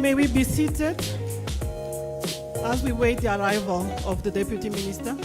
May we be seated as we wait the arrival of the Deputy Minister?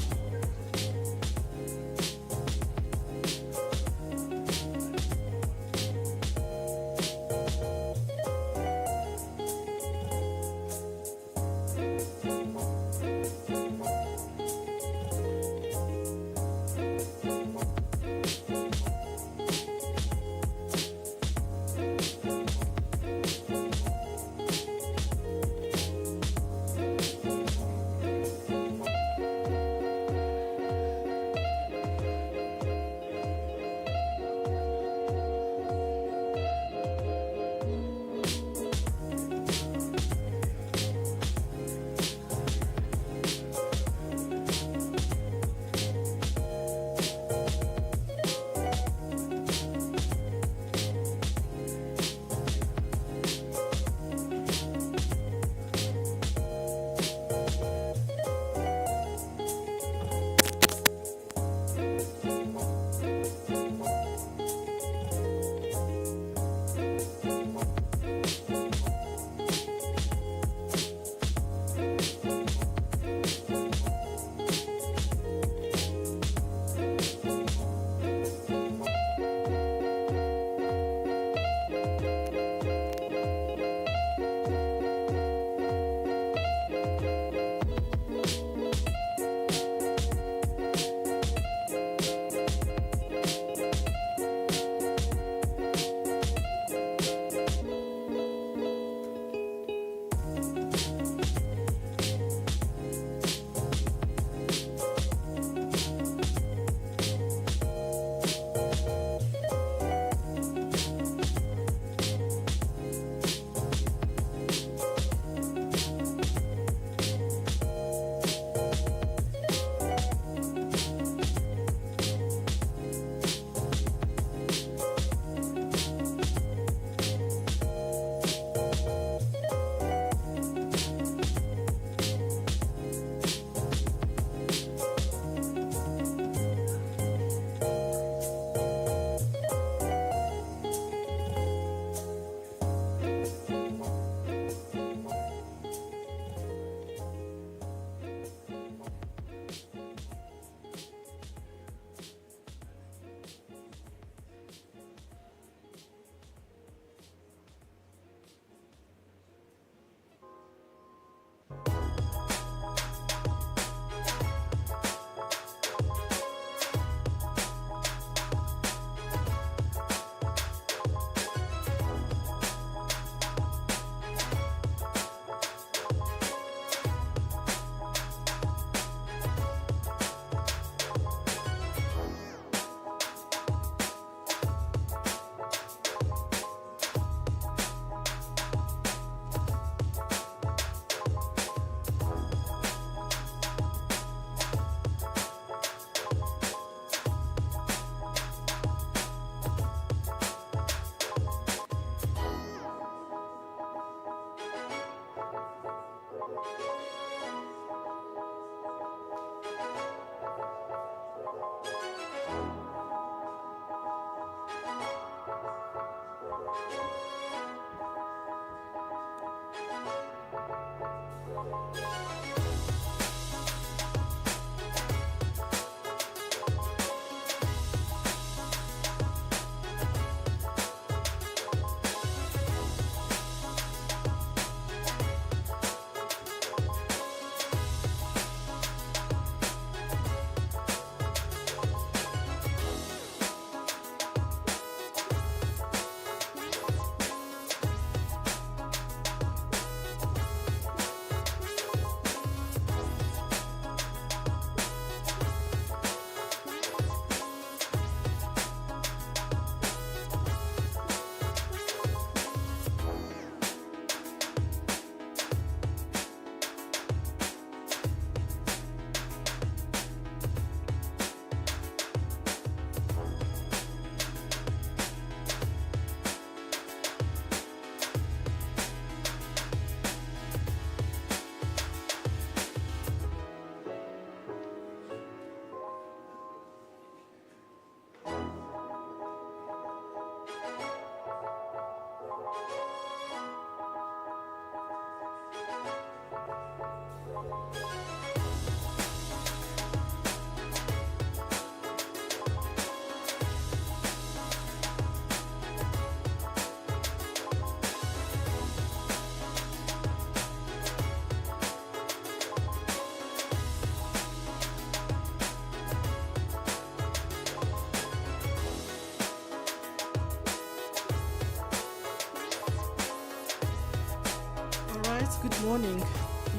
right, good morning,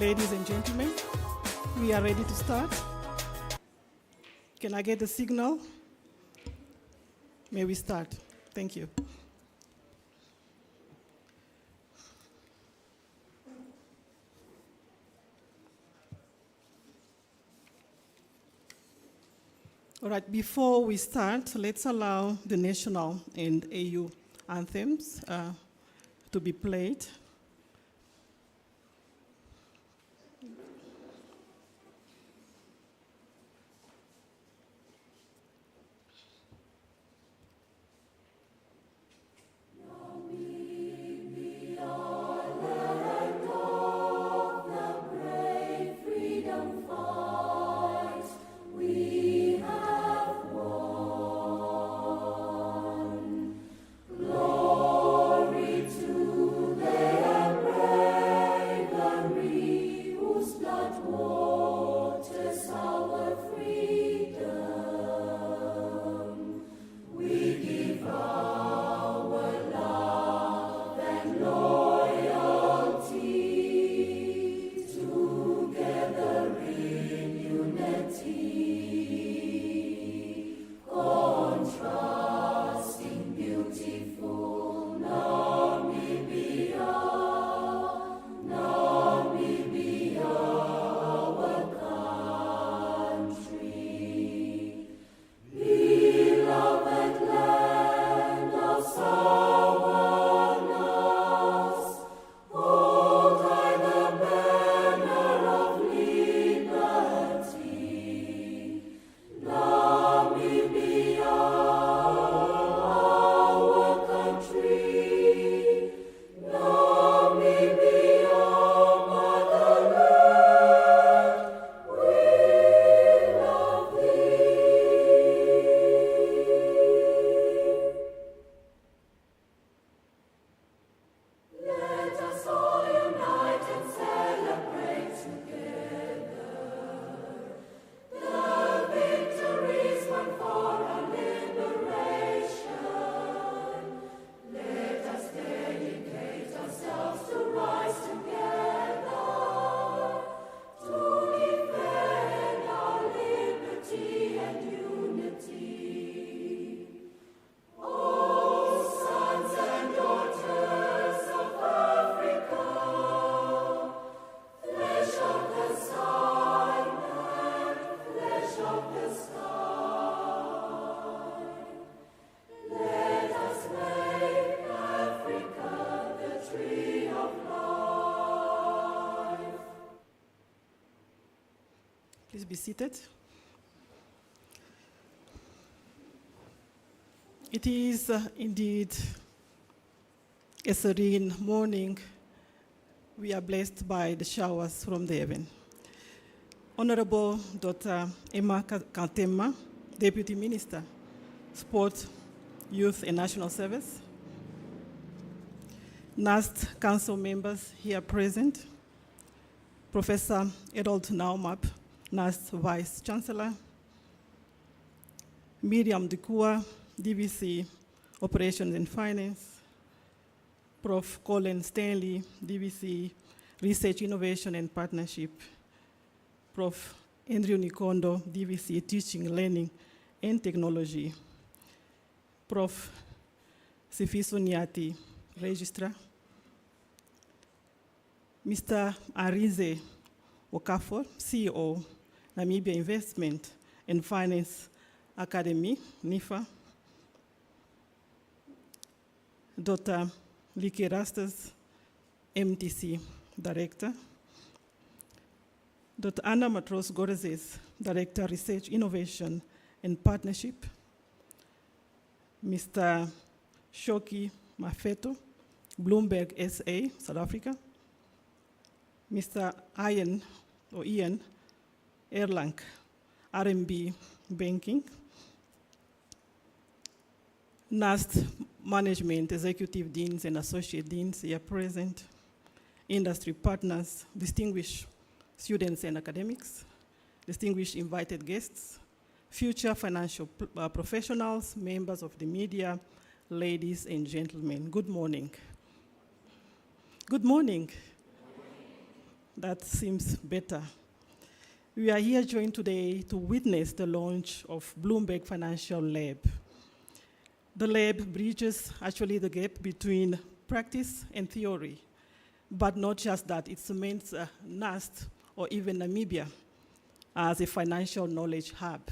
ladies and gentlemen. We are ready to start. Can I get a signal? May we start? Thank you. All right, before we start, let's allow the national and AU anthems to be played. Please be seated. It is indeed a serene morning. We are blessed by the showers from the heaven. Honorable Dr. Emma Kantema, Deputy Minister, Sport, Youth and National Service. NAST Council members here present. Professor Errol Naumap, NAST Vice Chancellor. Miriam Dikua, DVC Operations and Finance. Prof. Colin Stanley, DVC Research, Innovation and Partnership. Prof. Andrew Nikondo, DVC Teaching, Learning and Technology. Prof. Sifiso Nyati, Registrar. Mr. Arize Okafor, CEO, Namibia Investment and Finance Academy, NIFA. Dr. Lieke Rastas, MTC Director. Dr. Anna Matros Gorezes, Director, Research, Innovation and Partnership. Mr. Shoki Mafeto, Bloomberg SA, South Africa. Mr. Ian Erlang, RMB Banking. NAST Management, Executive Deans and Associate Deans here present. Industry partners, distinguished students and academics, distinguished invited guests, future financial professionals, members of the media, ladies and gentlemen, good morning. Good morning. That seems better. We are here joined today to witness the launch of Bloomberg Financial Lab. The lab bridges actually the gap between practice and theory, but not just that, it cements NAST or even Namibia as a financial knowledge hub.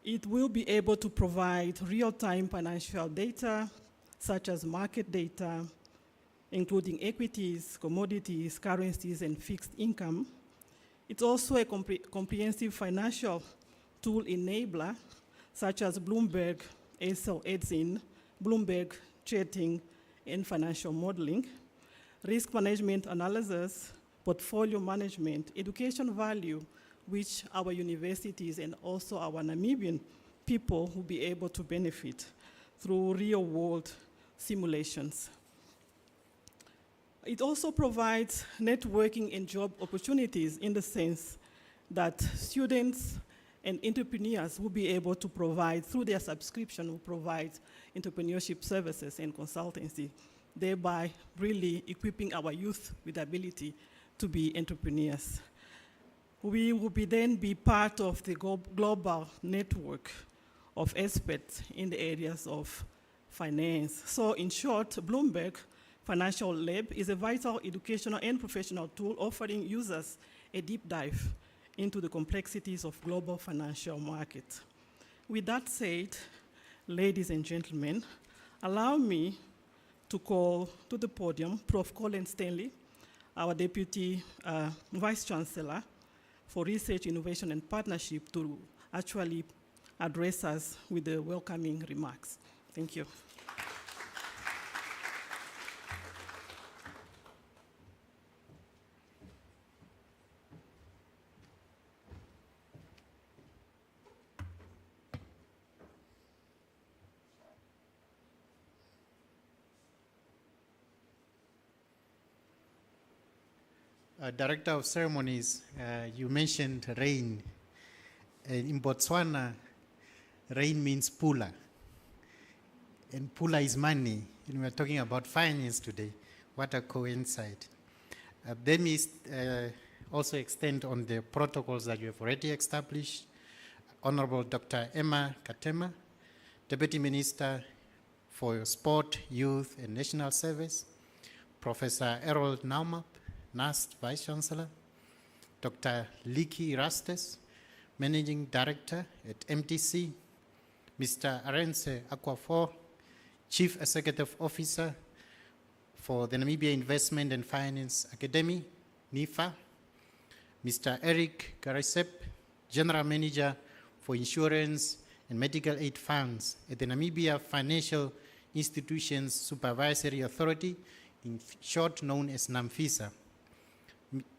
It will be able to provide real-time financial data, such as market data, including equities, commodities, currencies, and fixed income. It's also a comprehensive financial tool enabler, such as Bloomberg, ASL Edzin, Bloomberg Charting, and financial modeling, risk management analysis, portfolio management, education value, which our universities and also our Namibian people will be able to benefit through real-world simulations. It also provides networking and job opportunities in the sense that students and entrepreneurs will be able to provide, through their subscription, will provide entrepreneurship services and consultancy, thereby really equipping our youth with the ability to be entrepreneurs. We will then be part of the global network of experts in the areas of finance. So in short, Bloomberg Financial Lab is a vital educational and professional tool offering users a deep dive into the complexities of global financial markets. With that said, ladies and gentlemen, allow me to call to the podium Prof. Colin Stanley, our Deputy Vice Chancellor for Research, Innovation, and Partnership, to actually address us with the welcoming remarks. Thank you. Director of Ceremonies, you mentioned rain. In Botswana, rain means pula. And pula is money. And we're talking about finance today. What a coincidence. Let me also extend on the protocols that you have already established. Honorable Dr. Emma Katema, Deputy Minister for Sport, Youth, and National Service. Professor Errol Naumap, NAST Vice Chancellor, Dr. Liki Rastes, Managing Director at MTC, Mr. Arendse Akwafor, Chief Executive Officer for the Namibia Investment and Finance Academy, NIFA, Mr. Eric Garisep, General Manager for Insurance and Medical Aid Funds at the Namibia Financial Institutions Supervisory Authority, in short known as NAMFISA,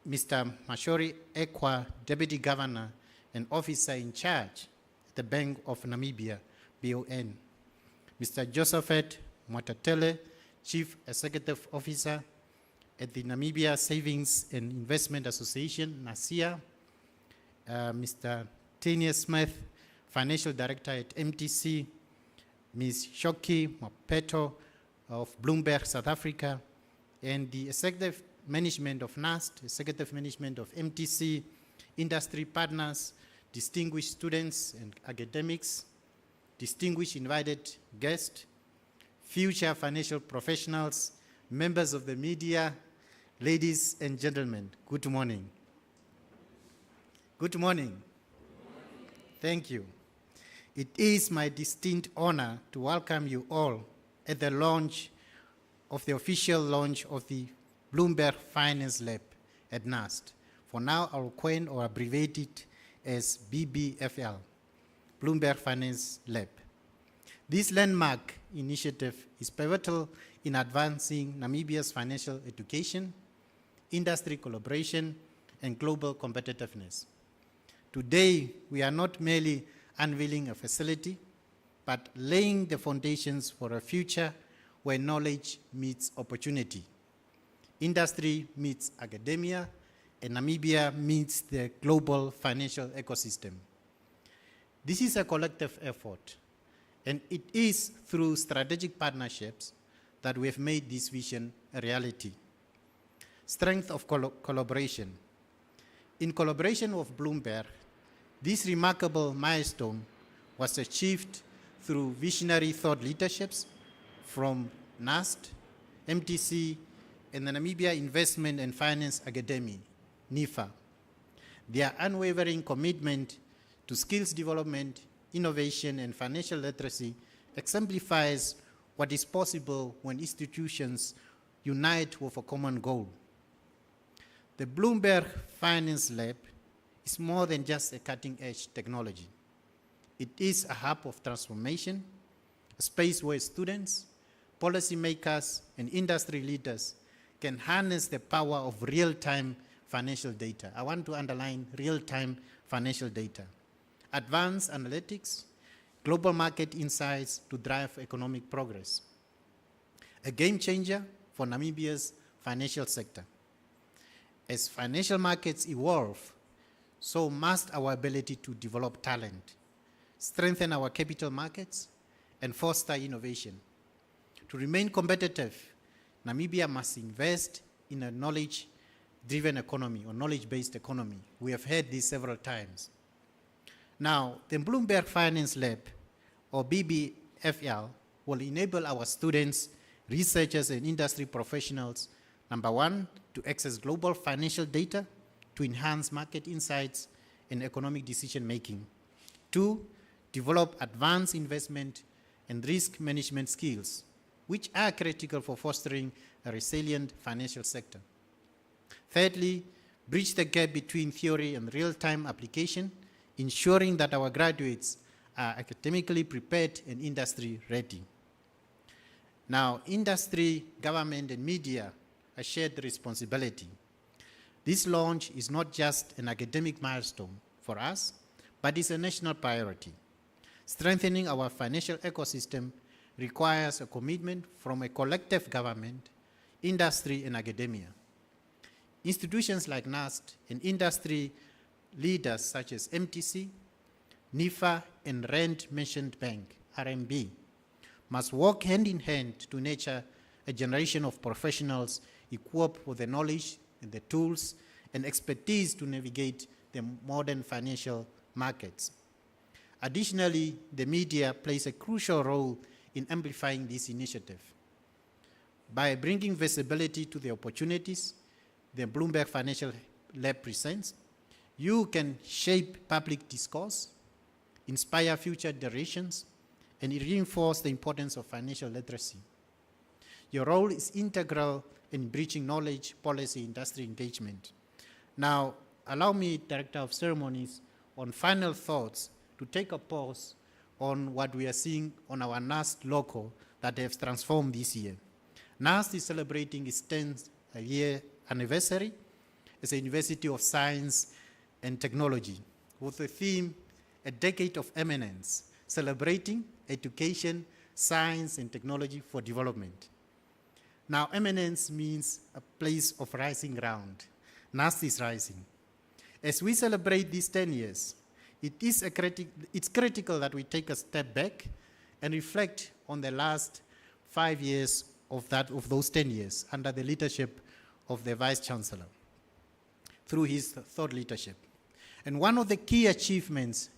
Mr. Mashori Ekwa, Deputy Governor and Officer in Charge at the Bank of Namibia, BON. Mr. Josephat Mwatatele, Chief Executive Officer at the Namibia Savings and Investment Association, NASIA. Mr. Tanya Smith, Financial Director at MTC. Ms. Shoki Mapeto of Bloomberg, South Africa. And the Executive Management of NAST, Executive Management of MTC, industry partners, distinguished students and academics, distinguished invited guests, future financial professionals, members of the media, ladies and gentlemen, good morning. Good morning. Thank you. It is my distinct honor to welcome you all at the launch of the official launch of the Bloomberg Finance Lab at NAST. For now, I'll coin or abbreviate it as BBFL, Bloomberg Finance Lab. This landmark initiative is pivotal in advancing Namibia's financial education, industry collaboration, and global competitiveness. Today, we are not merely unveiling a facility, but laying the foundations for a future where knowledge meets opportunity, industry meets academia, and Namibia meets the global financial ecosystem. This is a collective effort, and it is through strategic partnerships that we have made this vision a reality. strength of collaboration. In collaboration with Bloomberg, this remarkable milestone was achieved through visionary thought leaderships from NAST, MTC, and the Namibia Investment and Finance Academy, NIFA. Their unwavering commitment to skills development, innovation, and financial literacy exemplifies what is possible when institutions unite with a common goal. The Bloomberg Finance Lab is more than just a cutting-edge technology. It is a hub of transformation, a space where students, policymakers, and industry leaders can harness the power of real-time financial data. I want to underline real-time financial data, advanced analytics, global market insights to drive economic progress. A game changer for Namibia's financial sector. As financial markets evolve, so must our ability to develop talent, strengthen our capital markets, and foster innovation. To remain competitive, Namibia must invest in a knowledge-driven economy or knowledge-based economy. We have heard this several times. Now, the Bloomberg Finance Lab, or BBFL, will enable our students, researchers, and industry professionals, number one, to access global financial data to enhance market insights and economic decision-making. Two, develop advanced investment and risk management skills, which are critical for fostering a resilient financial sector. Thirdly, bridge the gap between theory and real-time application, ensuring that our graduates are academically prepared and industry-ready. Now, industry, government, and media a shared responsibility. This launch is not just an academic milestone for us, but is a national priority. Strengthening our financial ecosystem requires a commitment from a collective government, industry, and academia. Institutions like NAST and industry leaders such as MTC, NIFA, and Rand Merchant Bank, RMB, must work hand in hand to nurture a generation of professionals equipped with the knowledge and the tools and expertise to navigate the modern financial markets. Additionally, the media plays a crucial role in amplifying this initiative. By bringing visibility to the opportunities the Bloomberg Financial Lab presents, you can shape public discourse, inspire future generations, and reinforce the importance of financial literacy. Your role is integral in bridging knowledge, policy, industry engagement. Now, allow me, Director of Ceremonies, on final thoughts to take a pause on what we are seeing on our NAST logo that has transformed this year. NAST is celebrating its 10th year anniversary as a University of Science and Technology with the theme, A Decade of Eminence, celebrating education, science, and technology for development. Now, eminence means a place of rising ground. NAST is rising. As we celebrate these 10 years, it's critical that we take a step back and reflect on the last 5 years of those 10 years under the leadership of the Vice Chancellor through his thought leadership. And one of the key achievements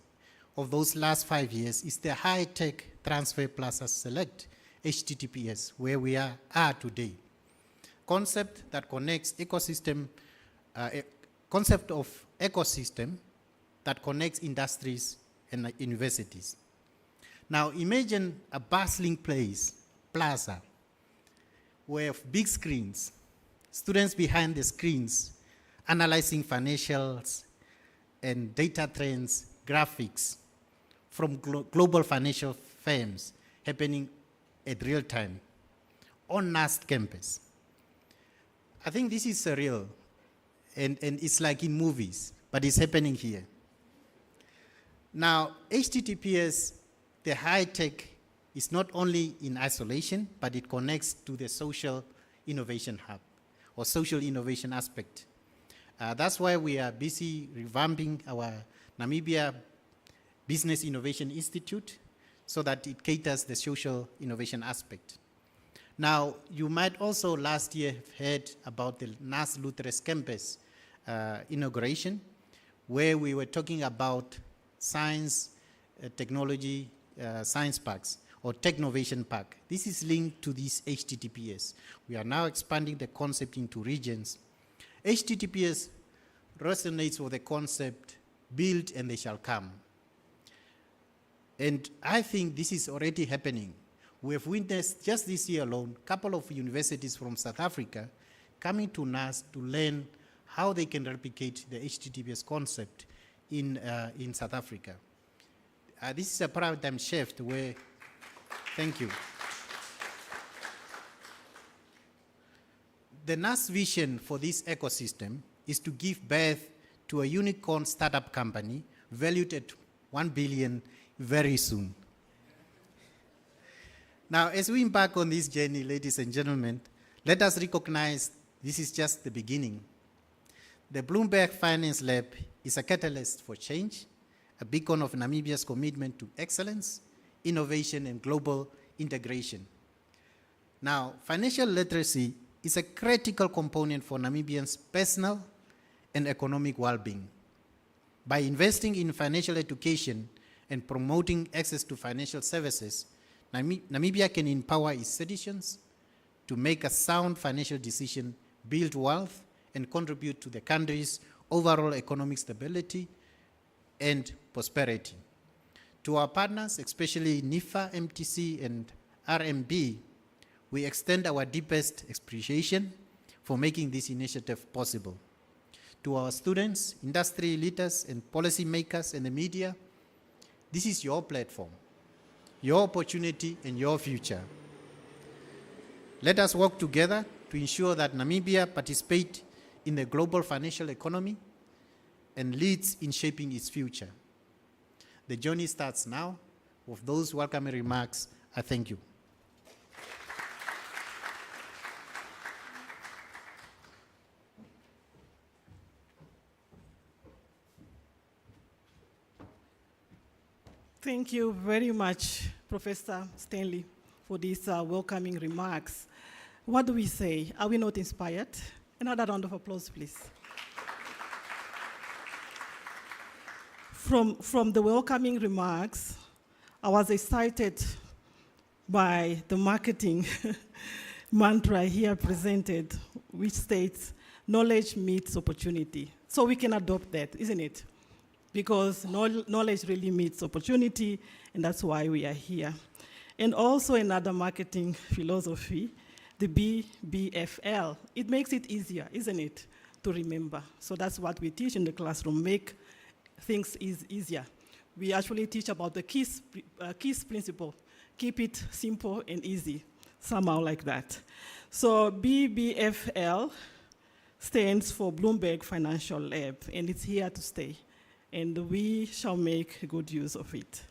of those last 5 years is the high-tech transfer plaza select, HTTPS, where we are today. Concept that connects ecosystem, concept of ecosystem that connects industries and universities. Now imagine a bustling place, plaza, where big screens, students behind the screens, analyzing financials and data trends, graphics from global financial firms happening at real time on NAST campus. I think this is surreal, and it's like in movies, but it's happening here. Now, HTTPS, the high tech, is not only in isolation, but it connects to the social innovation hub or social innovation aspect. That's why we are busy revamping our Namibia Business Innovation Institute so that it caters the social innovation aspect. Now, you might also last year have heard about the NAS Lutres campus inauguration, where we were talking about science, technology, science parks, or Technovation Park. This is linked to this HTTPS. We are now expanding the concept into regions. HTTPS resonates with the concept, build and they shall come. And I think this is already happening. We have witnessed just this year alone, a couple of universities from South Africa coming to NAS to learn how they can replicate the HTTPS concept in South Africa. This is a paradigm shift where, thank you. The NAS vision for this ecosystem is to give birth to a unicorn startup company valued at 1 billion very soon. Now, as we embark on this journey, ladies and gentlemen, let us recognize this is just the beginning. The Bloomberg Finance Lab is a catalyst for change, a beacon of Namibia's commitment to excellence, innovation, and global integration. Now, financial literacy is a critical component for Namibians' personal and economic well-being. By investing in financial education and promoting access to financial services, Namibia can empower its citizens to make a sound financial decision, build wealth, and contribute to the country's overall economic stability and prosperity. To our partners, especially NIFA, MTC, and RMB, we extend our deepest appreciation for making this initiative possible. To our students, industry leaders, and policymakers and the media, this is your platform, your opportunity, and your future. Let us work together to ensure that Namibia participates in the global financial economy and leads in shaping its future. The journey starts now. With those welcoming remarks, I thank you. Thank you very much, Professor Stanley, for these welcoming remarks. What do we say? Are we not inspired? Another round of applause, please. From the welcoming remarks, I was excited by the marketing mantra here presented, which states, knowledge meets opportunity. So we can adopt that, isn't it? Because knowledge really meets opportunity, and that's why we are here. And also another marketing philosophy, the BBFL. It makes it easier, isn't it, to remember? So that's what we teach in the classroom, make things easier. We actually teach about the KISS principle, keep it simple and easy, somehow like that. So BBFL stands for Bloomberg Financial Lab, and it's here to stay. And we shall make good use of it.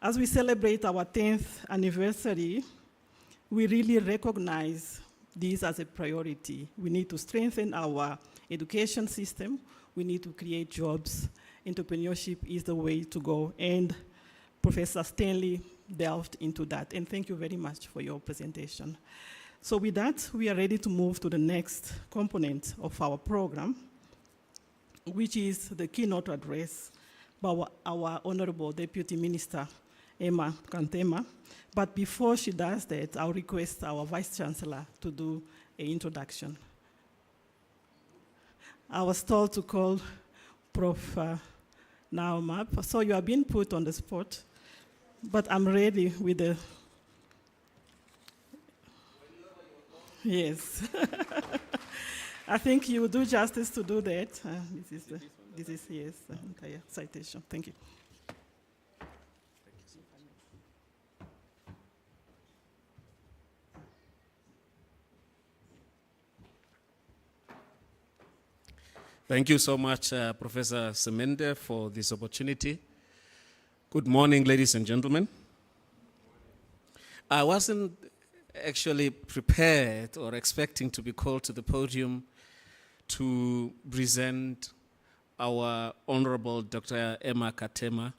As we celebrate our 10th anniversary, we really recognize this as a priority. We need to strengthen our education system. We need to create jobs. Entrepreneurship is the way to go. And Professor Stanley delved into that. And thank you very much for your presentation. So with that, we are ready to move to the next component of our program, which is the keynote address by our Honorable Deputy Minister, Emma Kantema. But before she does that, I'll request our Vice Chancellor to do an introduction. I was told to call Prof. Nauma, so you are being put on the spot, but I'm ready with the... Yes. I think you will do justice to do that. This is yes, the entire citation. Thank you. Thank you so much, Professor Semende, for this opportunity. Good morning, ladies and gentlemen. I wasn't actually prepared or expecting to be called to the podium to present our Honorable Dr. Emma Kantema,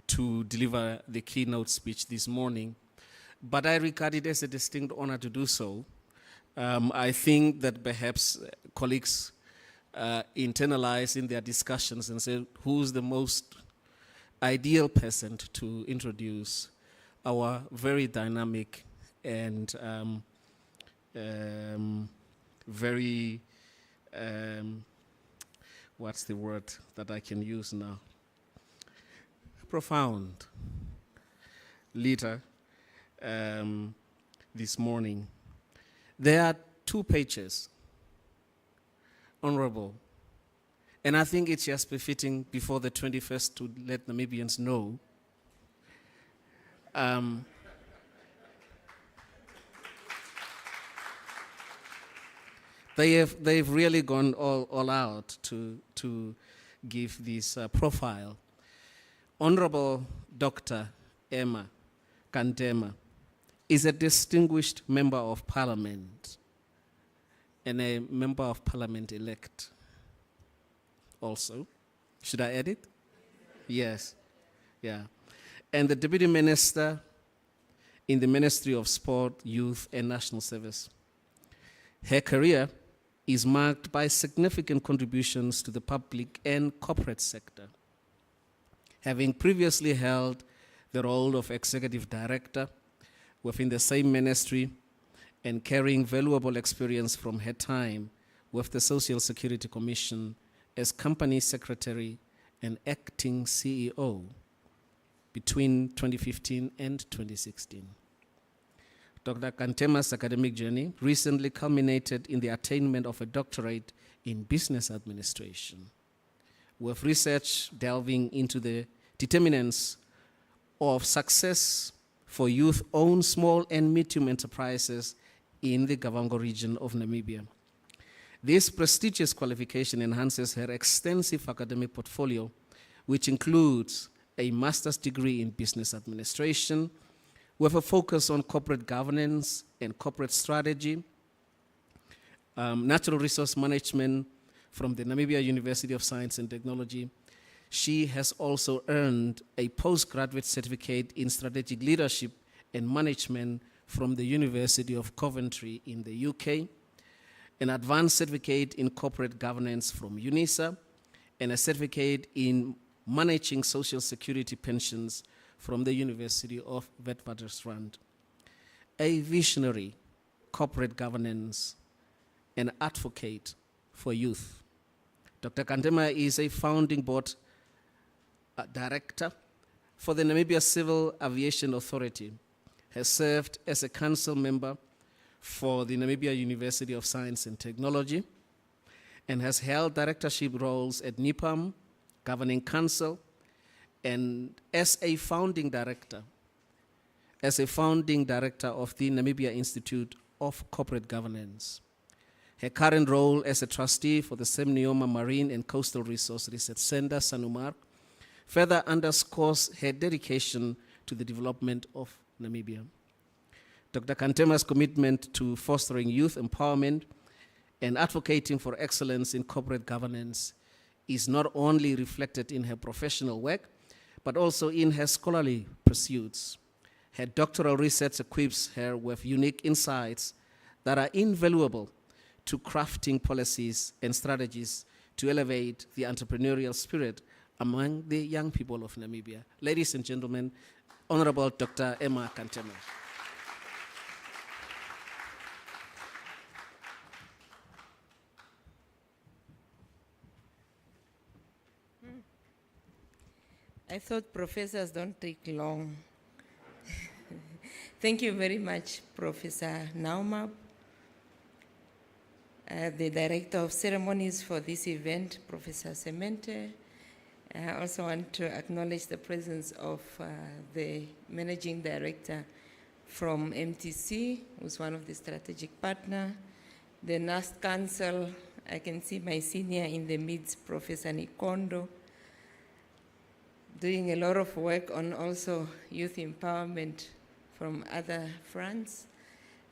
to deliver the keynote speech this morning, but I regard it as a distinct honor to do so. I think that perhaps colleagues internalize in their discussions and say, who's the most ideal person to introduce our very dynamic and very, what's the word that I can use now? Profound leader this morning. There are 2 pages, Honorable, and I think it's just befitting before the 21st to let Namibians know they've really gone all out to give this profile. Honorable Dr. Emma Kantema is a distinguished member of parliament and a member of parliament elect also. Should I add it? Yes. Yeah. And the deputy minister in the Ministry of Sport, Youth and National Service. Her career is marked by significant contributions to the public and corporate sector, having previously held the role of executive director within the same ministry and carrying valuable experience from her time with the Social Security Commission as company secretary and acting CEO between 2015 and 2016. Dr. Kantema's academic journey recently culminated in the attainment of a doctorate in business administration, with research delving into the determinants of success for youth-owned small and medium enterprises in the Kavango region of Namibia. This prestigious qualification enhances her extensive academic portfolio, which includes a master's degree in business administration with a focus on corporate governance and corporate strategy, natural resource management from the Namibia University of Science and Technology. She has also earned a postgraduate certificate in strategic leadership and management from the University of Coventry in the UK, an advanced certificate in corporate governance from UNISA, and a certificate in managing social security pensions from the University of Witwatersrand. A visionary corporate governance and advocate for youth. Dr. Kantema is a founding board director for the Namibia Civil Aviation Authority, has served as a council member for the Namibia University of Science and Technology, and has held directorship roles at NIPAM, Governing Council, and as a founding director of the Namibia Institute of Corporate Governance. Her current role as a trustee for the Semnioma Marine and Coastal Resource Research Center, Sanumar, further underscores her dedication to the development of Namibia. Dr. Kantema's commitment to fostering youth empowerment and advocating for excellence in corporate governance is not only reflected in her professional work, but also in her scholarly pursuits. Her doctoral research equips her with unique insights that are invaluable to crafting policies and strategies to elevate the entrepreneurial spirit among the young people of Namibia. Ladies and gentlemen, Honorable Dr. Emma Kantema. I thought professors don't take long. Thank you very much, Professor Naumab, the Director of Ceremonies for this event, Professor Semente. I also want to acknowledge the presence of the Managing Director from MTC, who's one of the strategic partners, the NAST Council. I can see my senior in the midst, Professor Nikondo, doing a lot of work on also youth empowerment from other fronts.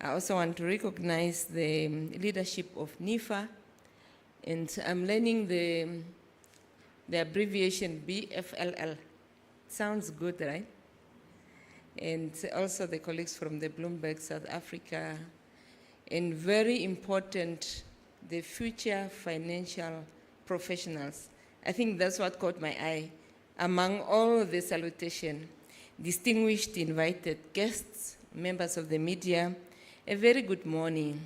I also want to recognize the leadership of NIFA, and I'm learning the abbreviation BFLL. Sounds good, right? And also the colleagues from the Bloomberg South Africa, and very important, the future financial professionals. I think that's what caught my eye. Among all the salutation, distinguished invited guests, members of the media, a very good morning.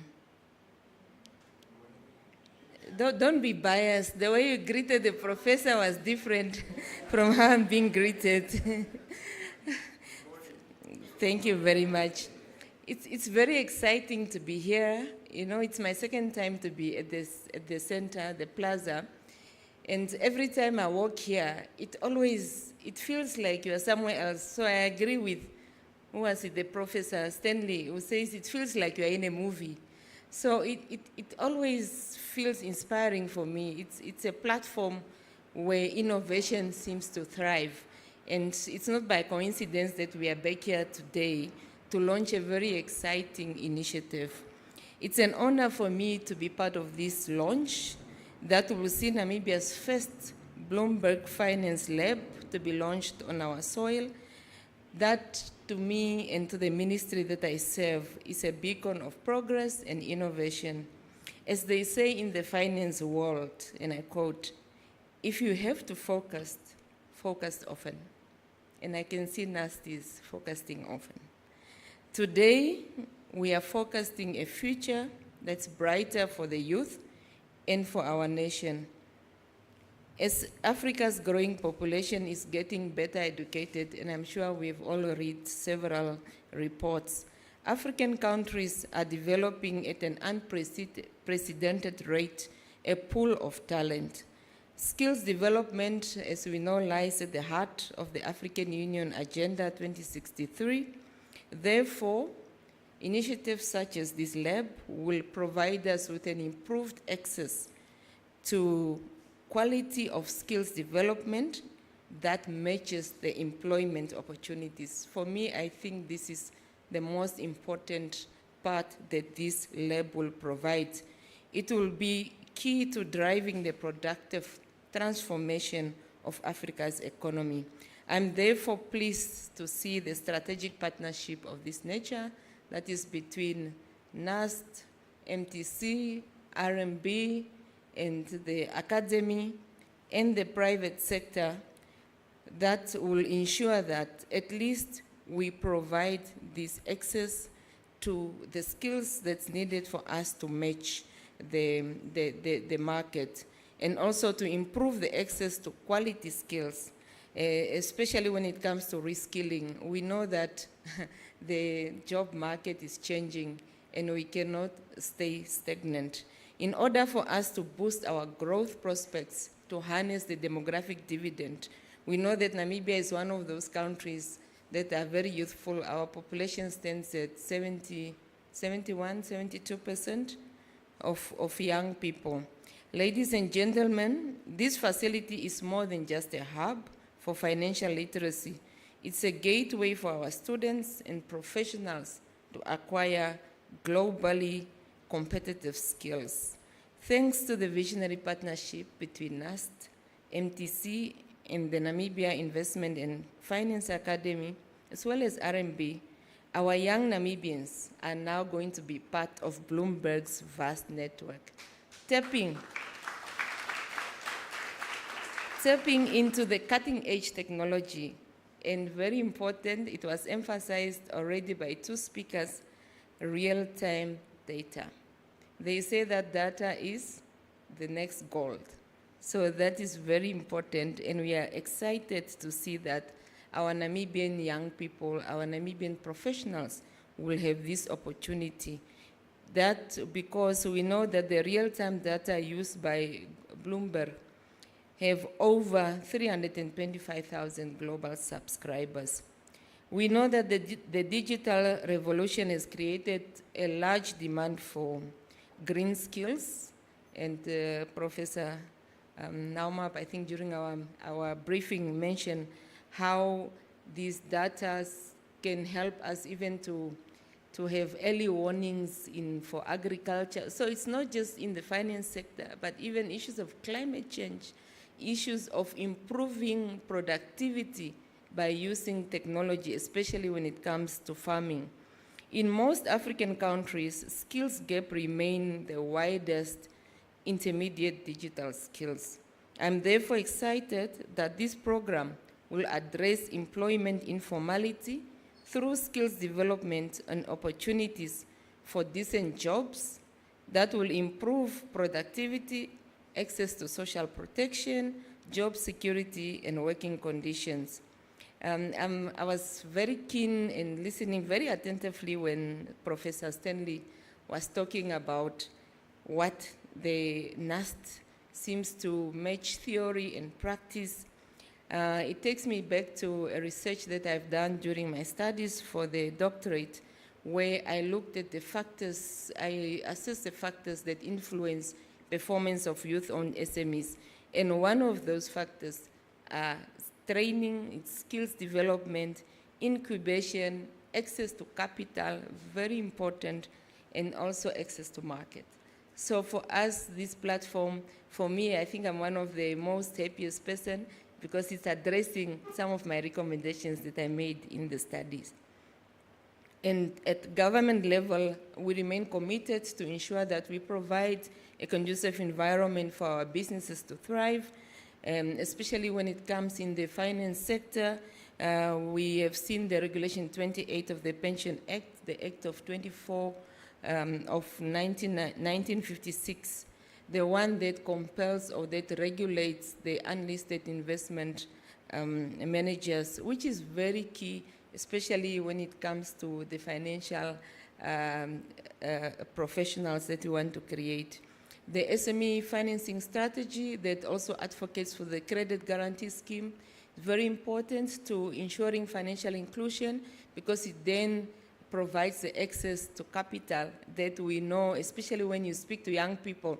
Don't be biased. The way you greeted the professor was different from how I'm being greeted. Thank you very much. It's very exciting to be here. You know, it's my second time to be at the center, the plaza. And every time I walk here, it feels like you're somewhere else. So I agree with, who was it, the professor, Stanley, who says it feels like you're in a movie. So it always feels inspiring for me. It's a platform where innovation seems to thrive. And it's not by coincidence that we are back here today to launch a very exciting initiative. It's an honor for me to be part of this launch that will see Namibia's first Bloomberg Finance Lab to be launched on our soil. That, to me and to the ministry that I serve, is a beacon of progress and innovation. As they say in the finance world, and I quote, if you have to focus often. And I can see Nasty's focusing often. Today, we are focusing a future that's brighter for the youth and for our nation. As Africa's growing population is getting better educated, and I'm sure we've all read several reports, African countries are developing at an unprecedented rate a pool of talent. Skills development, as we know, lies at the heart of the African Union Agenda 2063. Therefore, initiatives such as this lab will provide us with an improved access to quality of skills development that matches the employment opportunities. For me, I think this is the most important part that this lab will provide. It will be key to driving the productive transformation of Africa's economy. I'm therefore pleased to see the strategic partnership of this nature that is between NAST, MTC, RMB, and the academy and the private sector that will ensure that at least we provide this access to the skills that's needed for us to match the market, and also to improve the access to quality skills, especially when it comes to reskilling. We know that the job market is changing and we cannot stay stagnant. In order for us to boost our growth prospects, to harness the demographic dividend, we know that Namibia is one of those countries that are very youthful. Our population stands at 72% of young people. Ladies and gentlemen, this facility is more than just a hub for financial literacy. It's a gateway for our students and professionals to acquire globally competitive skills. Thanks to the visionary partnership between NAST, MTC, and the Namibia Investment and Finance Academy, as well as RMB, our young Namibians are now going to be part of Bloomberg's vast network, tapping into the cutting-edge technology. And very important, it was emphasized already by two speakers, real-time data. They say that data is the next gold. So that is very important, and we are excited to see that our Namibian young people, our Namibian professionals will have this opportunity. That because we know that the real-time data used by Bloomberg have over 325,000 global subscribers. We know that the digital revolution has created a large demand for green skills, and Professor Naumap, I think during our briefing, mentioned how these data can help us even to have early warnings for agriculture. So it's not just in the finance sector, but even issues of climate change, issues of improving productivity by using technology, especially when it comes to farming. In most African countries, skills gap remain the widest intermediate digital skills. I'm therefore excited that this program will address employment informality through skills development and opportunities for decent jobs that will improve productivity, access to social protection, job security, and working conditions. I was very keen in listening very attentively when Professor Stanley was talking about what the NAST seems to match theory and practice. It takes me back to a research that I've done during my studies for the doctorate, where I looked at the factors, I assessed the factors that influence performance of youth-owned SMEs. And one of those factors are training, skills development, incubation, access to capital, very important, and also access to market. So for us, this platform, for me, I think I'm one of the most happiest person because it's addressing some of my recommendations that I made in the studies. And at government level, we remain committed to ensure that we provide a conducive environment for our businesses to thrive, especially when it comes in the finance sector. We have seen the Regulation 28 of the Pension Act, the Act of 24 of 1956, the one that compels or that regulates the unlisted investment managers, which is very key, especially when it comes to the financial professionals that we want to create. The SME financing strategy that also advocates for the credit guarantee scheme is very important to ensuring financial inclusion because it then provides the access to capital that we know, especially when you speak to young people,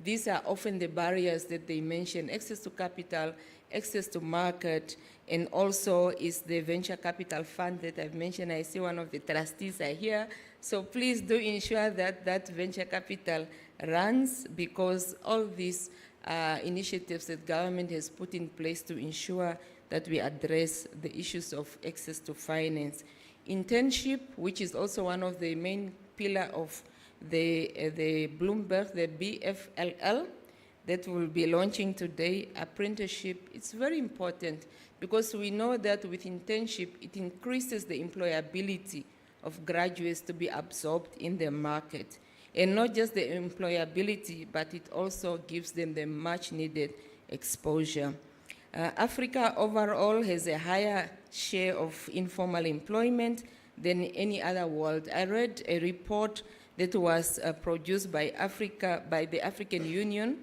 these are often the barriers that they mention: access to capital, access to market, and also is the venture capital fund that I've mentioned. I see one of the trustees are here. So please do ensure that that venture capital runs, because all these initiatives that government has put in place to ensure that we address the issues of access to finance. Internship, which is also one of the main pillar of the Bloomberg, the BFLL, that will be launching today. Apprenticeship, it's very important because we know that with internship, it increases the employability of graduates to be absorbed in the market. And not just the employability, but it also gives them the much needed exposure. Africa overall has a higher share of informal employment than any other world. I read a report that was produced by the African Union.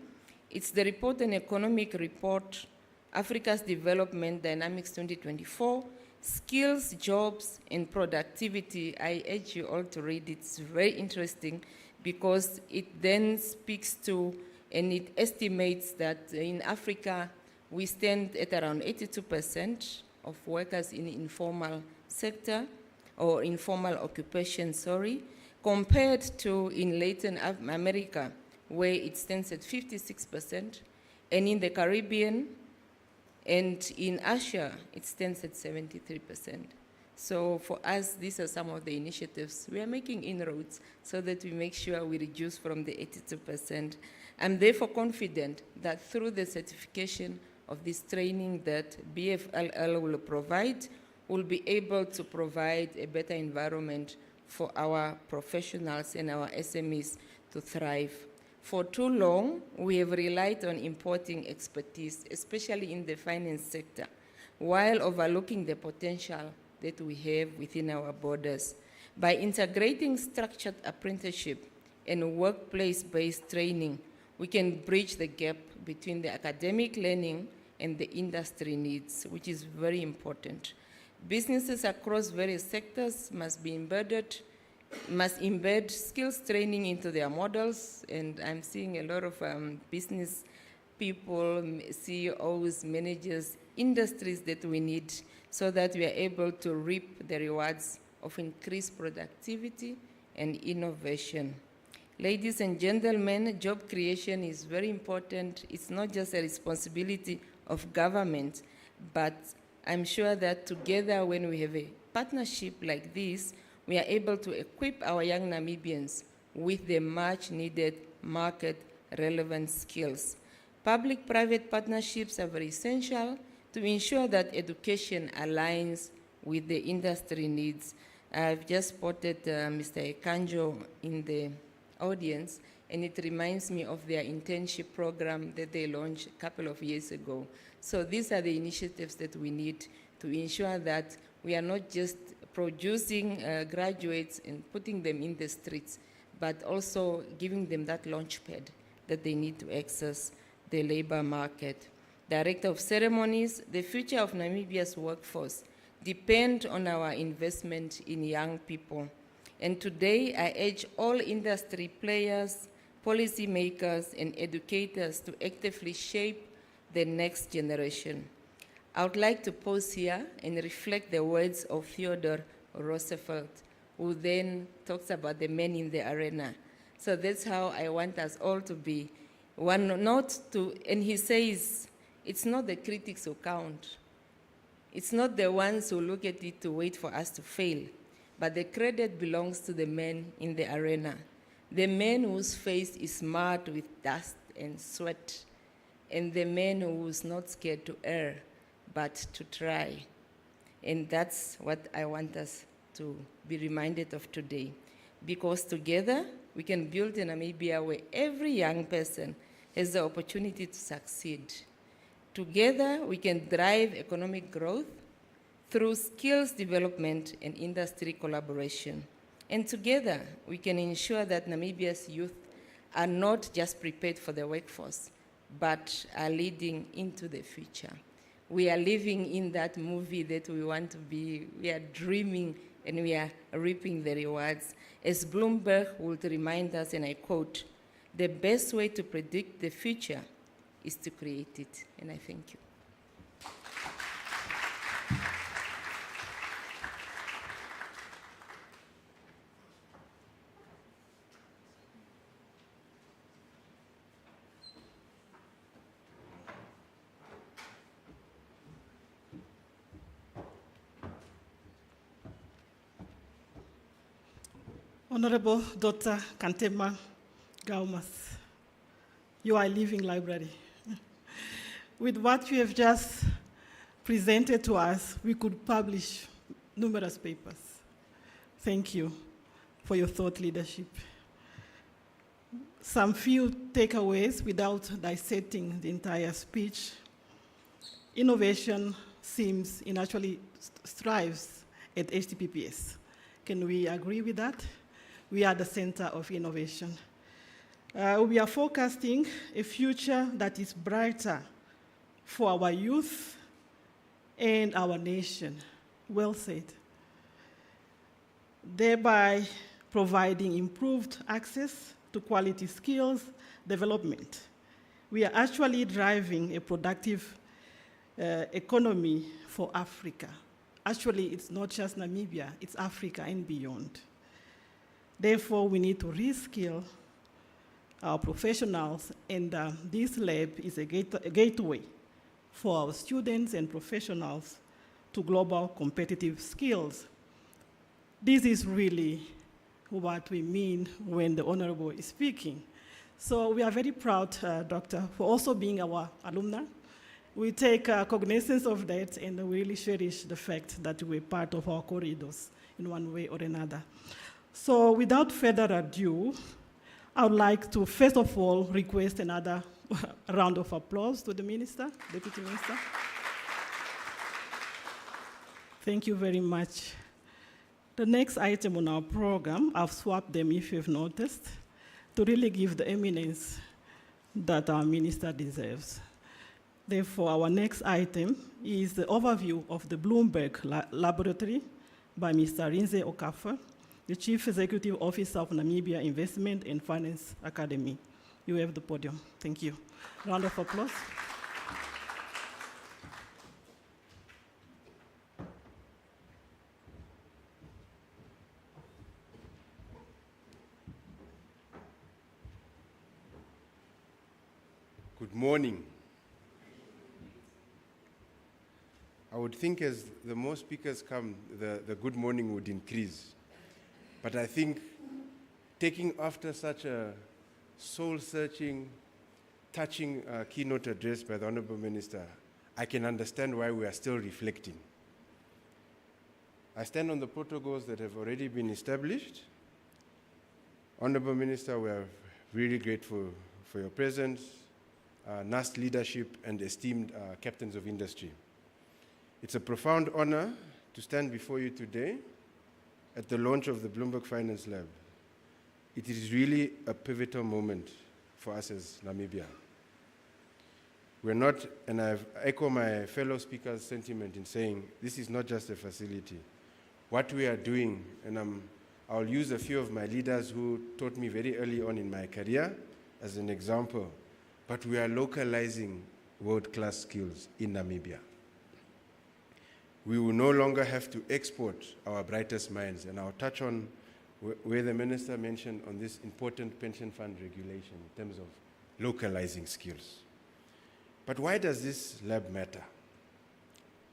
It's the report, an economic report, Africa's Development Dynamics 2024, Skills, Jobs, and Productivity. I urge you all to read it. It's very interesting because it then speaks to, and it estimates that in Africa, we stand at around 82% of workers in the informal sector, or informal occupation, sorry, compared to in Latin America, where it stands at 56%, and in the Caribbean and in Asia, it stands at 73%. So for us, these are some of the initiatives. We are making inroads so that we make sure we reduce from the 82%. I'm therefore confident that through the certification of this training that BFLL will provide, we'll be able to provide a better environment for our professionals and our SMEs to thrive. For too long, we have relied on importing expertise, especially in the finance sector, while overlooking the potential that we have within our borders. By integrating structured apprenticeship and workplace-based training, we can bridge the gap between the academic learning and the industry needs, which is very important. Businesses across various sectors must embed skills training into their models, and I'm seeing a lot of business people, CEOs, managers, industries that we need so that we are able to reap the rewards of increased productivity and innovation. Ladies and gentlemen, job creation is very important. It's not just a responsibility of government, but I'm sure that together, when we have a partnership like this, we are able to equip our young Namibians with the much needed market relevant skills. Public-private partnerships are very essential to ensure that education aligns with the industry needs. I've just spotted Mr. Ekanjo in the audience, and it reminds me of their internship program that they launched a couple of years ago. So these are the initiatives that we need to ensure that we are not just producing graduates and putting them in the streets, but also giving them that launchpad that they need to access the labor market. Director of Ceremonies, the future of Namibia's workforce depends on our investment in young people. And today, I urge all industry players, policymakers, and educators to actively shape the next generation. I would like to pause here and reflect the words of Theodore Roosevelt, who then talks about the men in the arena. So that's how I want us all to be. And he says, it's not the critics who count. It's not the ones who look at it to wait for us to fail, but the credit belongs to the men in the arena, the men whose face is marred with dust and sweat, and the men who's not scared to err, but to try. And that's what I want us to be reminded of today, because together we can build a Namibia where every young person has the opportunity to succeed. Together, we can drive economic growth through skills development and industry collaboration. And together, we can ensure that Namibia's youth are not just prepared for the workforce, but are leading into the future. We are living in that movie that we want to be. We are dreaming and we are reaping the rewards. As Bloomberg would remind us, and I quote, "The best way to predict the future is to create it." And I thank you. Honorable Dr. Kantema Gaumas, you are a living library. With what you have just presented to us, we could publish numerous papers. Thank you for your thought leadership. Some few takeaways without dissecting the entire speech. Innovation seems and actually thrives at HTPPS. Can we agree with that? We are the center of innovation. We are forecasting a future that is brighter for our youth and our nation. Well said. Thereby providing improved access to quality skills development. We are actually driving a productive economy for Africa. Actually, it's not just Namibia, it's Africa and beyond. Therefore, we need to reskill our professionals, and this lab is a gateway for our students and professionals to global competitive skills. This is really what we mean when the Honorable is speaking. So we are very proud, Doctor, for also being our alumna. We take cognizance of that and we really cherish the fact that we're part of our corridors in one way or another. So without further ado, I would like to first of all request another round of applause to the Minister, Deputy Minister. Thank you very much. The next item on our program, I've swapped them if you've noticed, to really give the eminence that our Minister deserves. Therefore, our next item is the overview of the Bloomberg Laboratory by Mr. Rinze Okafor, the Chief Executive Officer of Namibia Investment and Finance Academy. You have the podium. Thank you. Round of applause. Good morning. I would think as the more speakers come, the good morning would increase. But I think taking after such a soul-searching, touching keynote address by the Honorable Minister, I can understand why we are still reflecting. I stand on the protocols that have already been established. Honorable Minister, we are really grateful for your presence, NAST leadership, and esteemed captains of industry. It's a profound honor to stand before you today at the launch of the Bloomberg Finance Lab. It is really a pivotal moment for us as Namibia. We're not, and I echo my fellow speakers' sentiment in saying this is not just a facility. What we are doing, and I'll use a few of my leaders who taught me very early on in my career as an example, but we are localizing world-class skills in Namibia. We will no longer have to export our brightest minds, and I'll touch on where the Minister mentioned on this important pension fund regulation in terms of localizing skills. But why does this lab matter?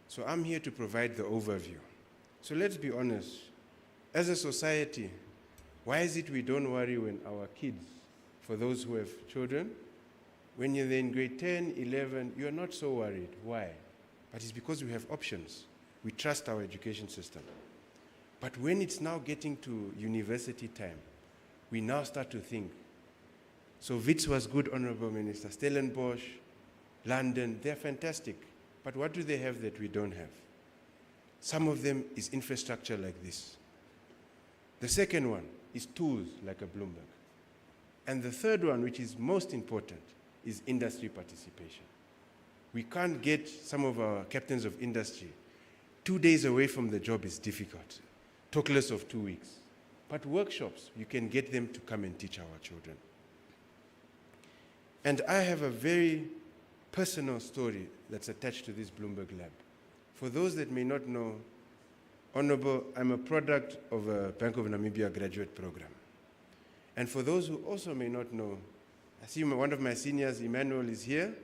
So I'm here to provide the overview. So let's be honest. As a society, why is it we don't worry when our kids, for those who have children, when you're in grade 10, 11, you're not so worried. Why? But it's because we have options. We trust our education system. But when it's now getting to university time, we now start to think. So Wits was good, Honorable Minister. Stellenbosch, London, they're fantastic. But what do they have that we don't have? Some of them is infrastructure like this. The second one is tools like a Bloomberg. And the third one, which is most important, is industry participation. We can't get some of our captains of industry 2 days away from the job is difficult, talk less of 2 weeks. But workshops, you can get them to come and teach our children. And I have a very personal story that's attached to this Bloomberg lab. For those that may not know, Honorable, I'm a product of a Bank of Namibia graduate program. And for those who also may not know, I see one of my seniors, Emmanuel, is here.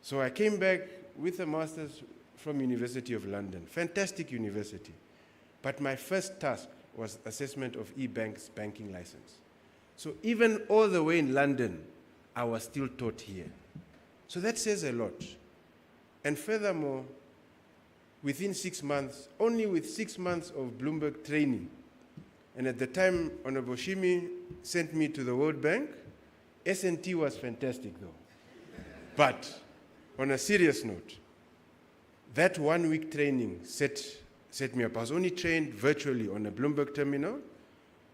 So I came back with a master's from University of London, fantastic university. But my first task was assessment of eBank's banking license. So even all the way in London, I was still taught here. So that says a lot. And furthermore, within 6 months, only with 6 months of Bloomberg training, and at the time, Honorable Shimi sent me to the World Bank. S&T was fantastic though. But on a serious note, that 1 week training set me up. I was only trained virtually on a Bloomberg terminal,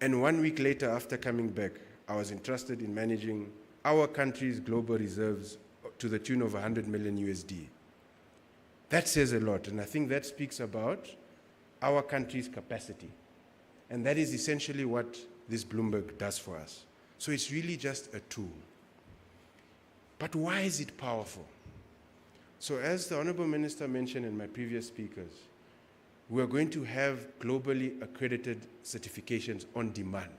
and 1 week later, after coming back, I was entrusted in managing our country's global reserves to the tune of 100 million USD. That says a lot, and I think that speaks about our country's capacity. And that is essentially what this Bloomberg does for us. So it's really just a tool. But why is it powerful? So as the Honorable Minister mentioned in my previous speakers, we are going to have globally accredited certifications on demand.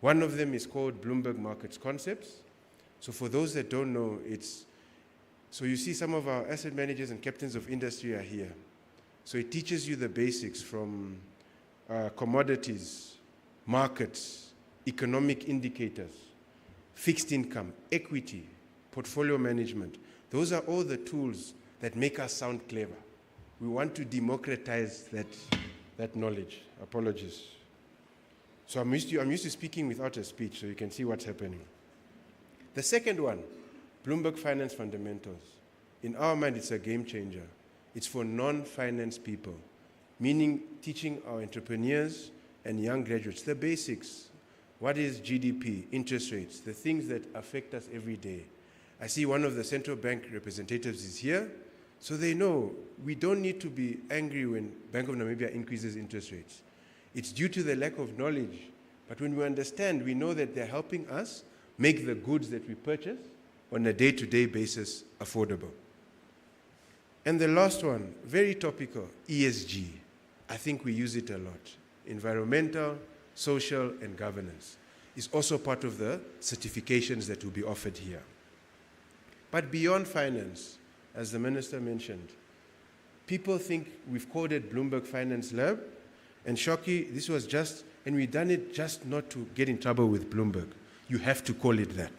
One of them is called Bloomberg Markets Concepts. So for those that don't know, so you see some of our asset managers and captains of industry are here. So it teaches you the basics from commodities, markets, economic indicators, fixed income, equity, portfolio management. Those are all the tools that make us sound clever. We want to democratize that knowledge. Apologies. So I'm used to speaking without a speech, so you can see what's happening. The second one, Bloomberg Finance Fundamentals. In our mind, it's a game changer. It's for non-finance people, meaning teaching our entrepreneurs and young graduates the basics. What is GDP, interest rates, the things that affect us every day. I see one of the central bank representatives is here, so they know we don't need to be angry when Bank of Namibia increases interest rates. It's due to the lack of knowledge. But when we understand, we know that they're helping us make the goods that we purchase on a day-to-day basis affordable. And the last one, very topical, ESG. I think we use it a lot. Environmental, social, and governance is also part of the certifications that will be offered here. But beyond finance, as the Minister mentioned, People think we've called it Bloomberg Finance Lab, and Shoki, this was just, and we've done it just not to get in trouble with Bloomberg. You have to call it that.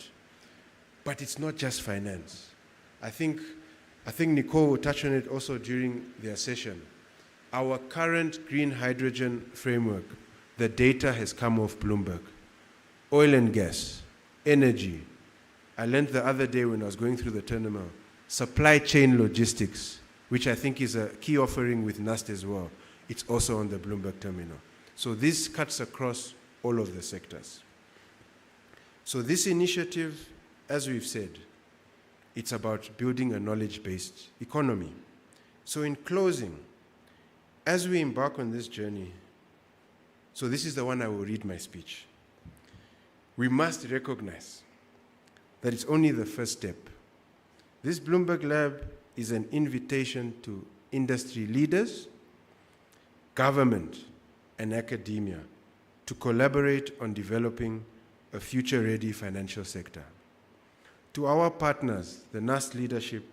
But it's not just finance. I think Nicole will touch on it also during their session. Our current green hydrogen framework, the data has come off Bloomberg. Oil and gas, energy. I learned the other day when I was going through the terminal, supply chain logistics, which I think is a key offering with NAST as well. It's also on the Bloomberg terminal. So this cuts across all of the sectors. So this initiative, as we've said, it's about building a knowledge-based economy. So in closing, as we embark on this journey, so this is the one I will read my speech. We must recognize that it's only the first step. This Bloomberg Lab is an invitation to industry leaders, government, and academia to collaborate on developing a future-ready financial sector. To our partners, the NAST leadership,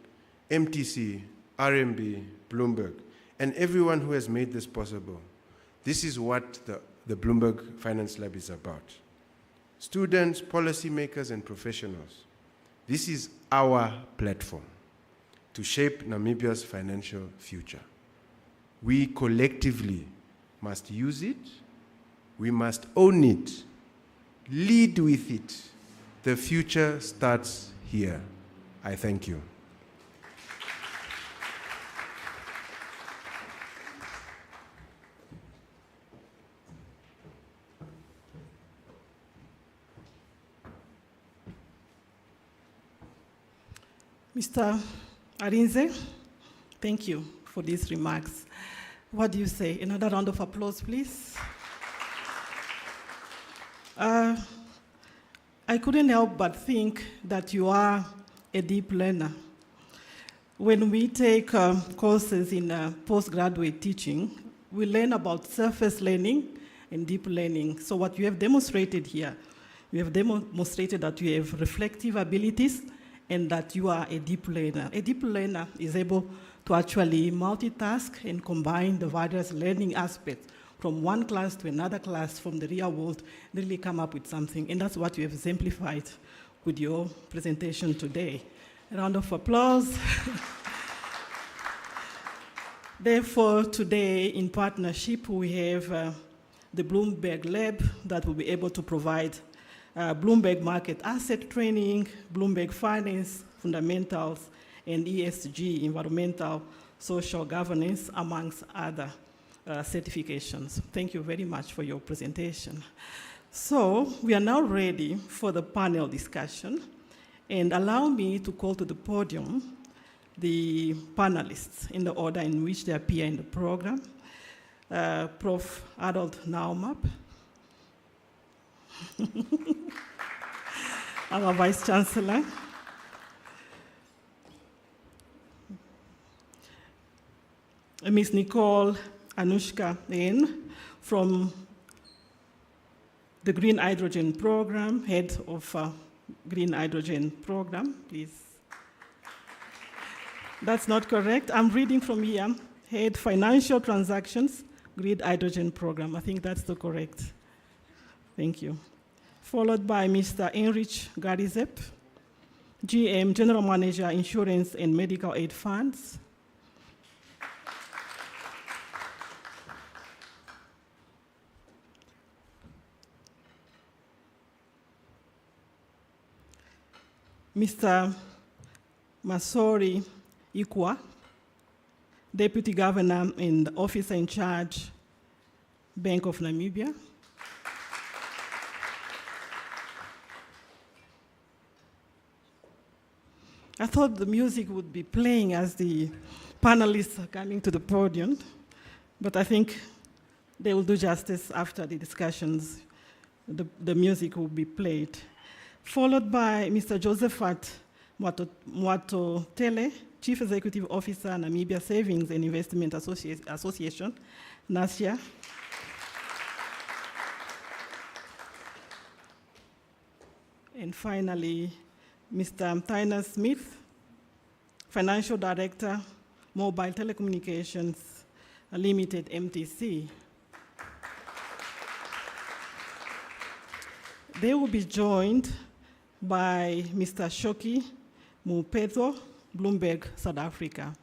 MTC, RMB, Bloomberg, and everyone who has made this possible, this is what the Bloomberg Finance Lab is about. Students, policymakers, and professionals, this is our platform to shape Namibia's financial future. We collectively must use it, we must own it, lead with it. The future starts here. I thank you. Mr. Arinze, thank you for these remarks. What do you say? Another round of applause, please. I couldn't help but think that you are a deep learner. When we take courses in postgraduate teaching, we learn about surface learning and deep learning. So what you have demonstrated here, you have demonstrated that you have reflective abilities and that you are a deep learner. A deep learner is able to actually multitask and combine the various learning aspects from one class to another class, from the real world, really come up with something. And that's what you have exemplified with your presentation today. A round of applause. Therefore, today, in partnership, we have the Bloomberg Lab that will be able to provide Bloomberg Market Asset Training, Bloomberg Finance Fundamentals, and ESG, Environmental Social Governance, amongst other certifications. Thank you very much for your presentation. So we are now ready for the panel discussion, and allow me to call to the podium the panelists in the order in which they appear in the program. Prof. Harold Naumap, our Vice Chancellor. Ms. Nicole Anushka N. from the Green Hydrogen Program, Head of Green Hydrogen Program, please. That's not correct. I'm reading from here. Head Financial Transactions, Green Hydrogen Program. I think that's the correct. Thank you. Followed by Mr. Enrich Garizep, GM, General Manager, Insurance and Medical Aid Funds. Mr. Masori Ikwa, Deputy Governor and Officer in Charge, Bank of Namibia. I thought the music would be playing as the panelists are coming to the podium, but I think they will do justice after the discussions. The music will be played. Followed by Mr. Josephat Mwatotele, Chief Executive Officer, Namibia Savings and Investment Association, NASIA. And finally, Mr. Tyner Smith, Financial Director, Mobile Telecommunications Limited, MTC. They will be joined by Mr. Shoki Mupeto, Bloomberg, South Africa.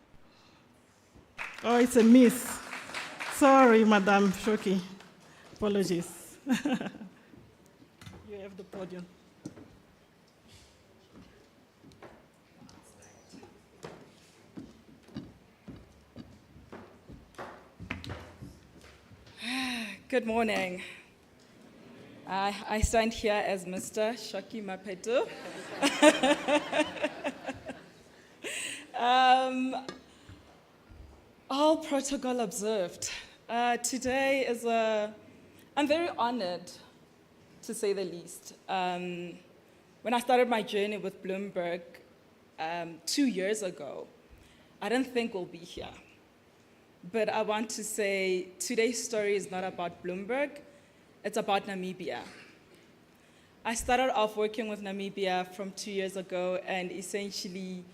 Oh, it's a miss. Sorry, Madam Shoki. Apologies. You have the podium. Good morning. I stand here as Mr. Shoki Mapeto. All protocol observed. Today is I'm very honored, to say the least. When I started my journey with Bloomberg 2 years ago, I didn't think we'll be here. But I want to say today's story is not about Bloomberg, it's about Namibia. I started off working with Namibia from 2 years ago, and essentially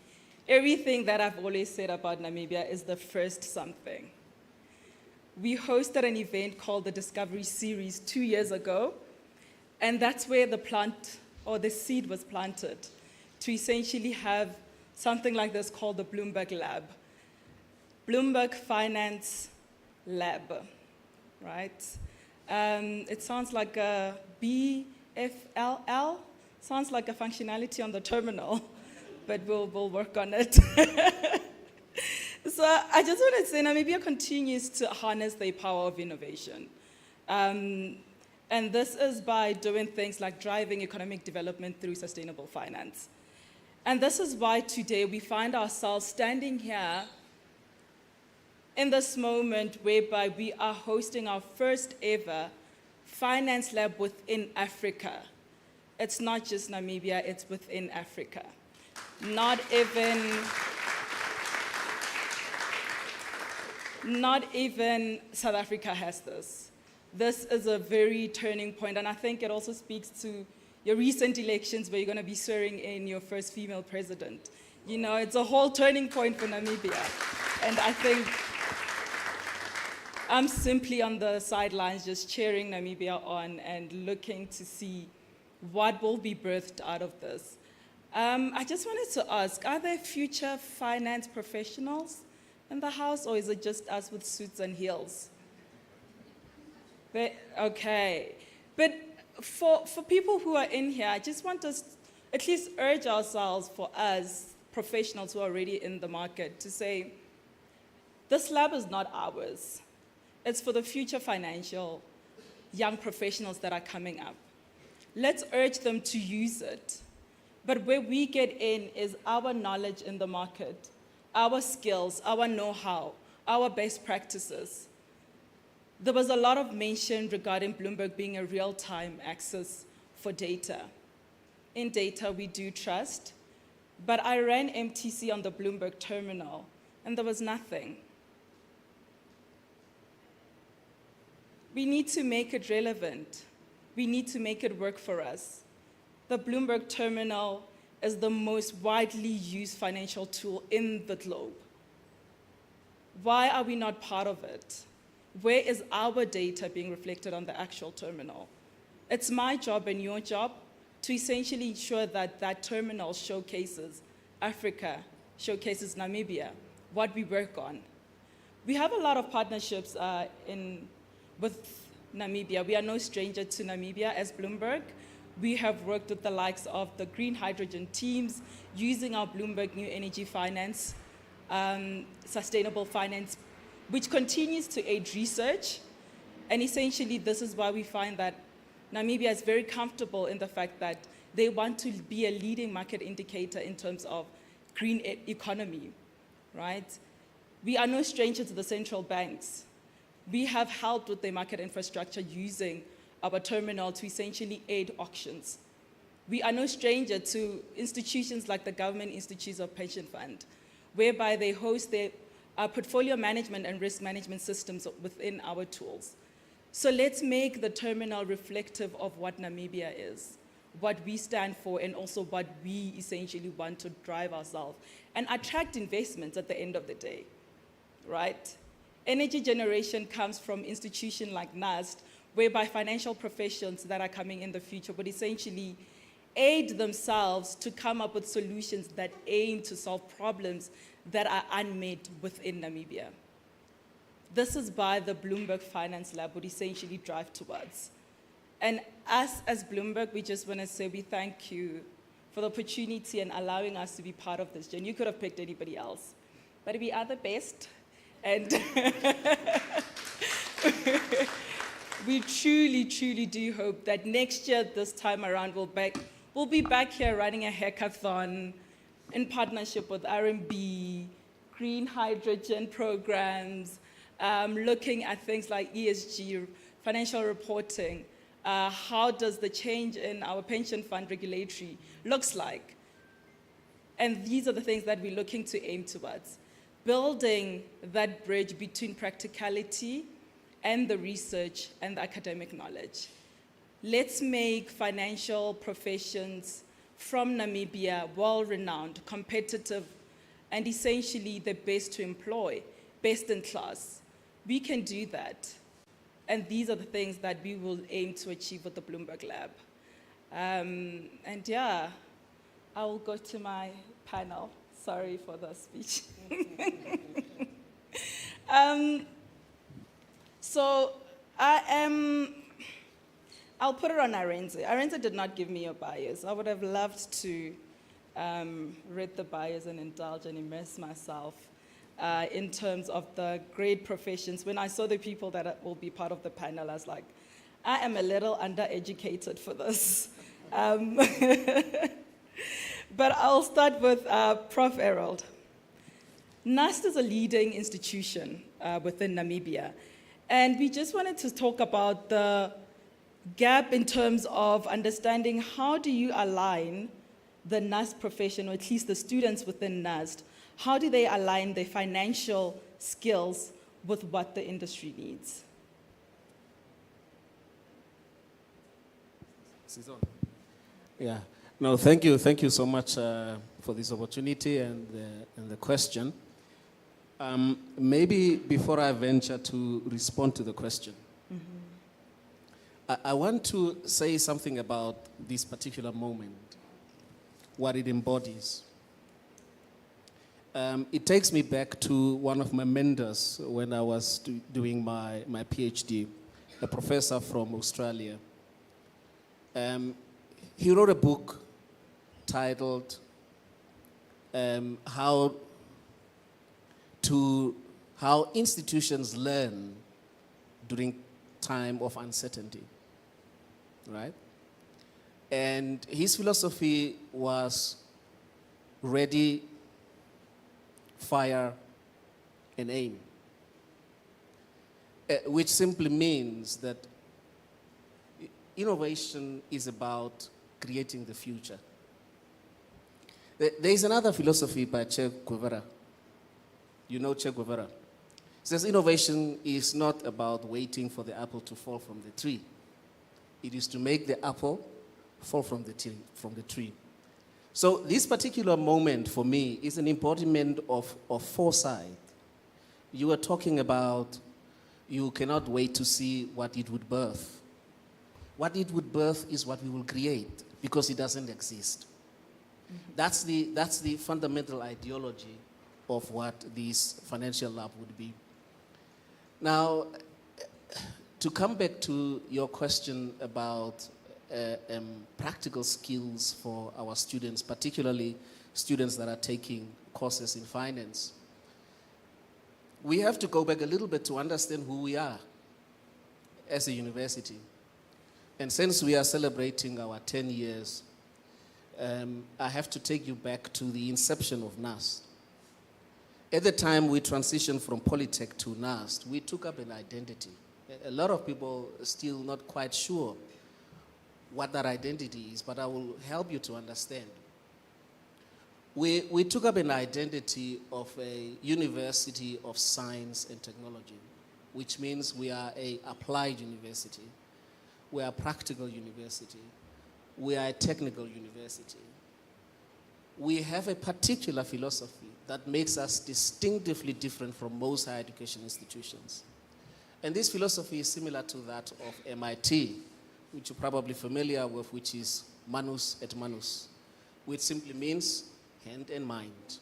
everything that I've always said about Namibia is the first something. We hosted an event called the Discovery Series 2 years ago, and that's where the plant or the seed was planted to essentially have something like this called the Bloomberg Lab. Bloomberg Finance Lab, right? It sounds like a BFLL, sounds like a functionality on the terminal, but we'll work on it. So I just want to say Namibia continues to harness the power of innovation. And this is by doing things like driving economic development through sustainable finance. And this is why today we find ourselves standing here in this moment whereby we are hosting our first ever finance lab within Africa. It's not just Namibia, it's within Africa. Not even South Africa has this. This is a very turning point, and I think it also speaks to your recent elections where you're going to be swearing in your first female president. You know, it's a whole turning point for Namibia. And I think I'm simply on the sidelines just cheering Namibia on and looking to see what will be birthed out of this. I just wanted to ask, are there future finance professionals in the house, or is it just us with suits and heels? Okay. But for people who are in here, I just want us at least urge ourselves, for us professionals who are already in the market, to say, this lab is not ours. It's for the future financial young professionals that are coming up. Let's urge them to use it. But where we get in is our knowledge in the market, our skills, our know-how, our best practices. There was a lot of mention regarding Bloomberg being a real-time access for data. In data, we do trust, but I ran MTC on the Bloomberg terminal, and there was nothing. We need to make it relevant. We need to make it work for us. The Bloomberg terminal is the most widely used financial tool in the globe. Why are we not part of it? Where is our data being reflected on the actual terminal? It's my job and your job to essentially ensure that that terminal showcases Africa, showcases Namibia, what we work on. We have a lot of partnerships with Namibia. We are no stranger to Namibia as Bloomberg. We have worked with the likes of the green hydrogen teams using our Bloomberg New Energy Finance, sustainable finance, which continues to aid research. And essentially, this is why we find that Namibia is very comfortable in the fact that they want to be a leading market indicator in terms of green economy, right? We are no stranger to the central banks. We have helped with their market infrastructure using our terminal to essentially aid auctions. We are no stranger to institutions like the Government Institutes of Pension Fund, whereby they host their portfolio management and risk management systems within our tools. So let's make the terminal reflective of what Namibia is, what we stand for, and also what we essentially want to drive ourselves and attract investments at the end of the day. right? Energy generation comes from institutions like NAST, whereby financial professions that are coming in the future would essentially aid themselves to come up with solutions that aim to solve problems that are unmet within Namibia. This is by the Bloomberg Finance Lab would essentially drive towards. And us as Bloomberg, we just want to say we thank you for the opportunity and allowing us to be part of this journey. You could have picked anybody else, but we are the best. And we truly, truly do hope that next year, this time around, we'll be back here running a hackathon in partnership with RMB, green hydrogen programs, looking at things like ESG, financial reporting. How does the change in our pension fund regulatory looks like? And these are the things that we're looking to aim towards. Building that bridge between practicality and the research and the academic knowledge. Let's make financial professions from Namibia well-renowned, competitive, and essentially the best to employ, best in class. We can do that. And these are the things that we will aim to achieve with the Bloomberg Lab. And yeah, I will go to my panel. Sorry for the speech. So I'll put it on Arenze. Arenze did not give me a bias. I would have loved to read the bias and indulge and immerse myself in terms of the great professions. When I saw the people that will be part of the panel, I was like, I am a little undereducated for this. But I'll start with Prof. Errol. NAST is a leading institution within Namibia. And we just wanted to talk about the gap in terms of understanding how do you align the NAST profession, or at least the students within NAST, how do they align their financial skills with what the industry needs? Yeah. No, thank you so much for this opportunity and the question. Maybe before I venture to respond to the question, I want to say something about this particular moment, what it embodies. It takes me back to one of my mentors when I was doing my PhD, a professor from Australia. He wrote a book titled How Institutions Learn During Time of Uncertainty, right? And his philosophy was ready, fire, and aim, which simply means that innovation is about creating the future. There is another philosophy by Che Guevara. You know Che Guevara. It says innovation is not about waiting for the apple to fall from the tree. It is to make the apple fall from the tree. So this particular moment for me is an embodiment of foresight. You were talking about you cannot wait to see what it would birth. What it would birth is what we will create, because it doesn't exist. Mm-hmm. That's the fundamental ideology of what this financial lab would be. Now, to come back to your question about practical skills for our students, particularly students that are taking courses in finance, we have to go back a little bit to understand who we are as a university. And since we are celebrating our 10 years, I have to take you back to the inception of NAST. At the time we transitioned from Polytech to NAST, we took up an identity. A lot of people are still not quite sure what that identity is, but I will help you to understand. We took up an identity of a university of science and technology, which means we are an applied university. We are a practical university. We are a technical university. We have a particular philosophy that makes us distinctively different from most higher education institutions. And this philosophy is similar to that of MIT, which you're probably familiar with, which is manus et manus, which simply means hand and mind.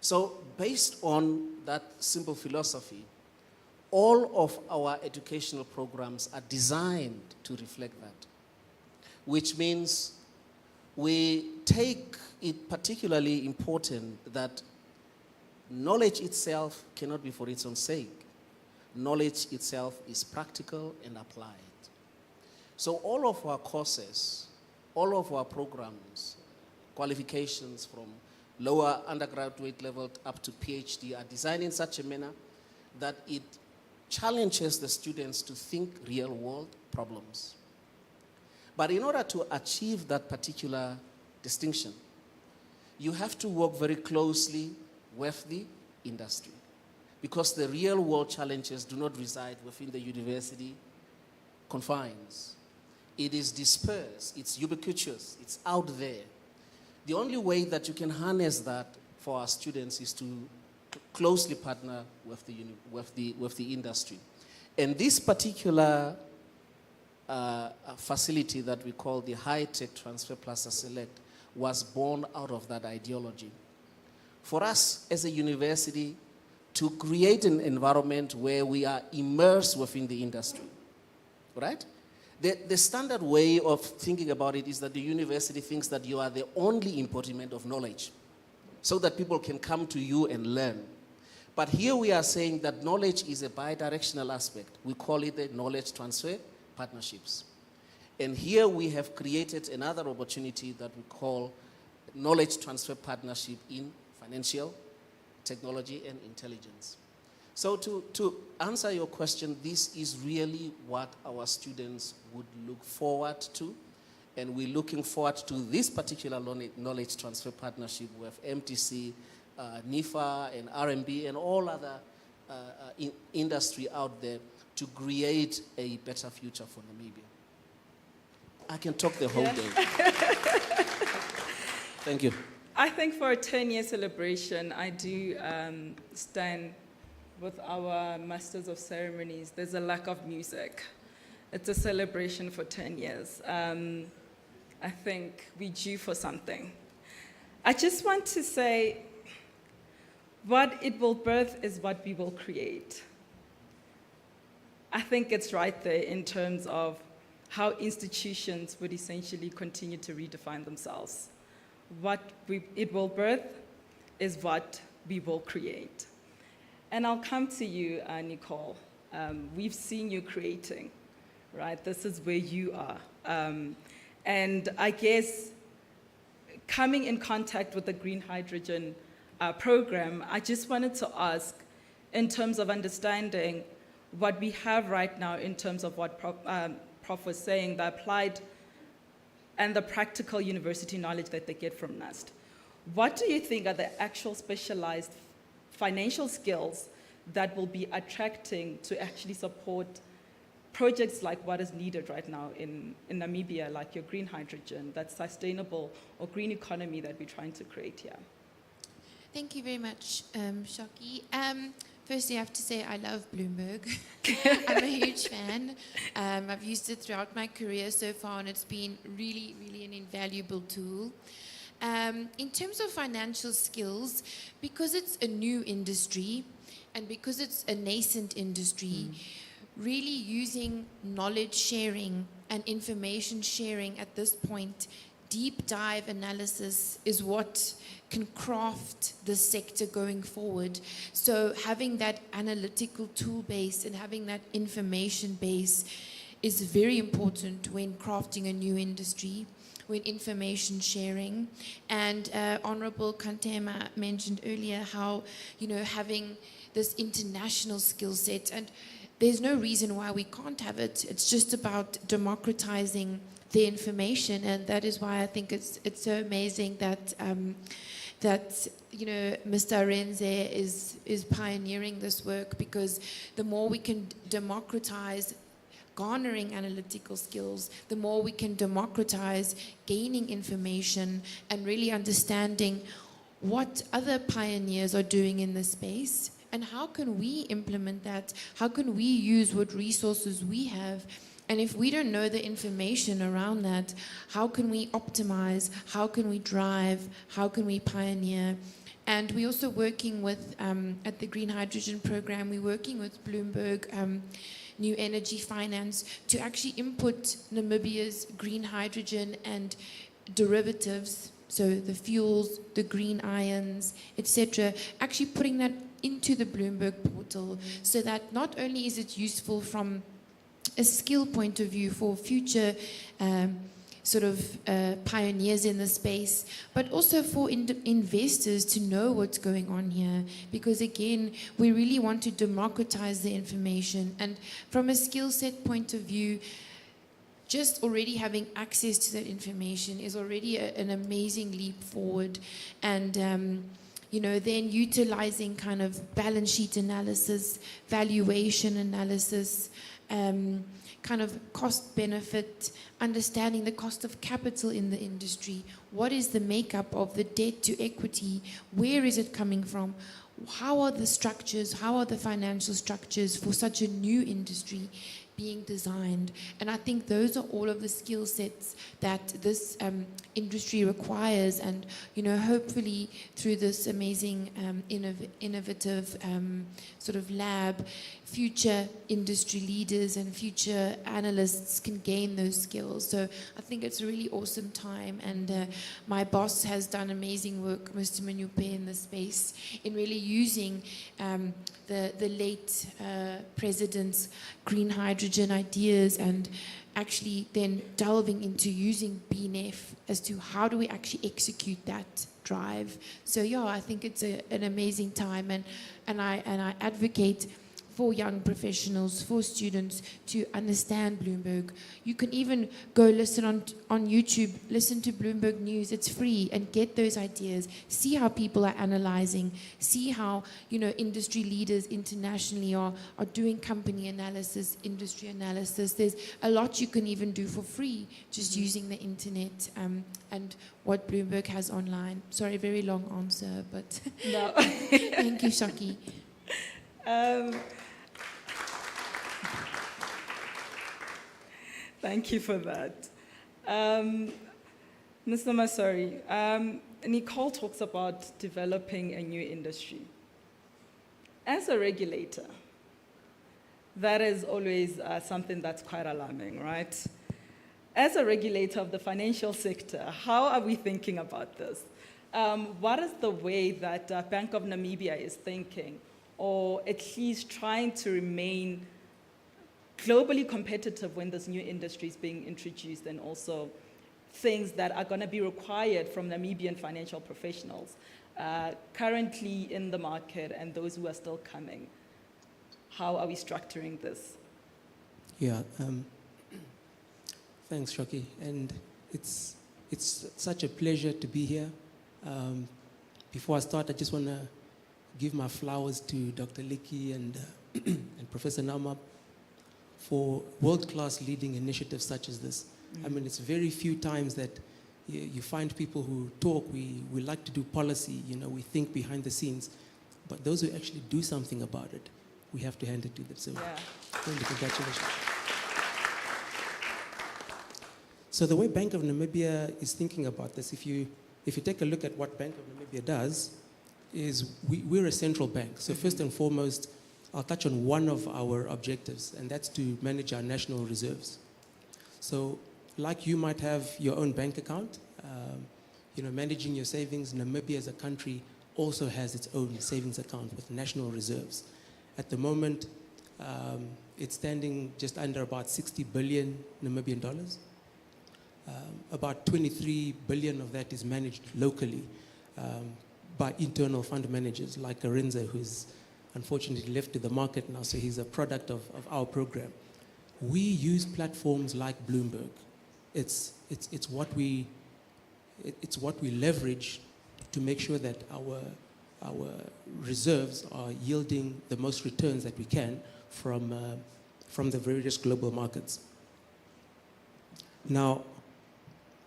So based on that simple philosophy, all of our educational programs are designed to reflect that, which means we take it particularly important that knowledge itself cannot be for its own sake. Knowledge itself is practical and applied. So all of our courses, all of our programs, qualifications from lower undergraduate level up to PhD are designed in such a manner that it challenges the students to think real world problems. But in order to achieve that particular distinction, you have to work very closely with the industry, because the real world challenges do not reside within the university confines. It is dispersed, it's ubiquitous, it's out there. The only way that you can harness that for our students is to closely partner with the industry. And this particular facility that we call the High Tech Transfer Plaza Select was born out of that ideology. For us as a university to create an environment where we are immersed within the industry, right? The standard way of thinking about it is that the university thinks that you are the only embodiment of knowledge, so that people can come to you and learn. But here we are saying that knowledge is a bidirectional aspect. We call it the knowledge transfer partnerships. And here we have created another opportunity that we call knowledge transfer partnership in financial, technology, and intelligence. So to answer your question, this is really what our students would look forward to. And we're looking forward to this particular knowledge transfer partnership with MTC, NIFA, and RMB, and all other industry out there to create a better future for Namibia. I can talk the whole day. Thank you. I think for a 10-year celebration, I do stand with our Masters of Ceremonies. There's a lack of music. It's a celebration for 10 years. I think we're due for something. I just want to say, what it will birth is what we will create. I think it's right there in terms of how institutions would essentially continue to redefine themselves. What it will birth is what we will create. And I'll come to you, Nicole. We've seen you creating, right? This is where you are. And I guess coming in contact with the green hydrogen program, I just wanted to ask, in terms of understanding what we have right now in terms of what Prof was saying, the applied and the practical university knowledge that they get from NUST. What do you think are the actual specialized financial skills that will be attracting to actually support projects like what is needed right now in Namibia, like your green hydrogen, that sustainable or green economy that we're trying to create here? Thank you very much, Shoki. Firstly, I have to say I love Bloomberg. I'm a huge fan. I've used it throughout my career so far, and it's been really, really an invaluable tool. In terms of financial skills, because it's a new industry and because it's a nascent industry, really using knowledge sharing and information sharing at this point, deep dive analysis is what can craft the sector going forward. So having that analytical tool base and having that information base is very important when crafting a new industry, when information sharing. And Honorable Kantema mentioned earlier how, having this international skill set, and there's no reason why we can't have it. It's just about democratizing the information, and that is why I think it's so amazing that Mr. Arenze is pioneering this work, because the more we can democratize garnering analytical skills, the more we can democratize gaining information and really understanding what other pioneers are doing in this space, and how can we implement that? How can we use what resources we have? And if we don't know the information around that, how can we optimize? How can we drive? How can we pioneer? And we're also working with, at the Green Hydrogen Program, we're working with Bloomberg New Energy Finance to actually input Namibia's green hydrogen and derivatives, so the fuels, the green ions, etc., actually putting that into the Bloomberg portal so that not only is it useful from a skill point of view for future pioneers in the space, but also for investors to know what's going on here. Because again, we really want to democratize the information. And from a skill set point of view, just already having access to that information is already an amazing leap forward. And then utilizing kind of balance sheet analysis, valuation analysis, kind of cost benefit, understanding the cost of capital in the industry. What is the makeup of the debt to equity? Where is it coming from? How are the structures, how are the financial structures for such a new industry being designed? And I think those are all of the skill sets that this industry requires. And hopefully through this amazing innovative sort of lab, future industry leaders and future analysts can gain those skills. So I think it's a really awesome time, and my boss has done amazing work, Mr. Manyupe, in this space, in really using the late president's green hydrogen ideas and actually then delving into using BNEF as to how do we actually execute that drive. So yeah, I think it's an amazing time, and I advocate for young professionals, for students to understand Bloomberg. You can even go listen on YouTube, listen to Bloomberg News, it's free, and get those ideas. See how people are analyzing, see how industry leaders internationally are doing company analysis, industry analysis. There's a lot you can even do for free, just using the internet and what Bloomberg has online. Sorry, very long answer, but No. thank you, Shaki. Thank you for that. Mr. Masori, Nicole talks about developing a new industry. As a regulator, that is always something that's quite alarming, right? As a regulator of the financial sector, how are we thinking about this? What is the way that Bank of Namibia is thinking, or at least trying to remain globally competitive when this new industry is being introduced, and also things that are going to be required from Namibian financial professionals currently in the market and those who are still coming? How are we structuring this? Yeah, thanks, Shoki. And it's such a pleasure to be here. Before I start, I just want to give my flowers to Dr. Liki and Professor Nama for world-class leading initiatives such as this. I mean, it's very few times that you find people who talk, we like to do policy, we think behind the scenes, but those who actually do something about it, we have to hand it to them. So, congratulations. So the way Bank of Namibia is thinking about this, if you take a look at what Bank of Namibia does, is we're a central bank. So first and foremost, I'll touch on one of our objectives, and that's to manage our national reserves. So like you might have your own bank account, managing your savings, Namibia as a country also has its own savings account with national reserves. At the moment, it's standing just under about 60 billion Namibian dollars. About 23 billion of that is managed locally by internal fund managers like Arinza, who's unfortunately left to the market now, so he's a product of our program. We use platforms like Bloomberg. It's what we leverage to make sure that our reserves are yielding the most returns that we can from the various global markets. Now,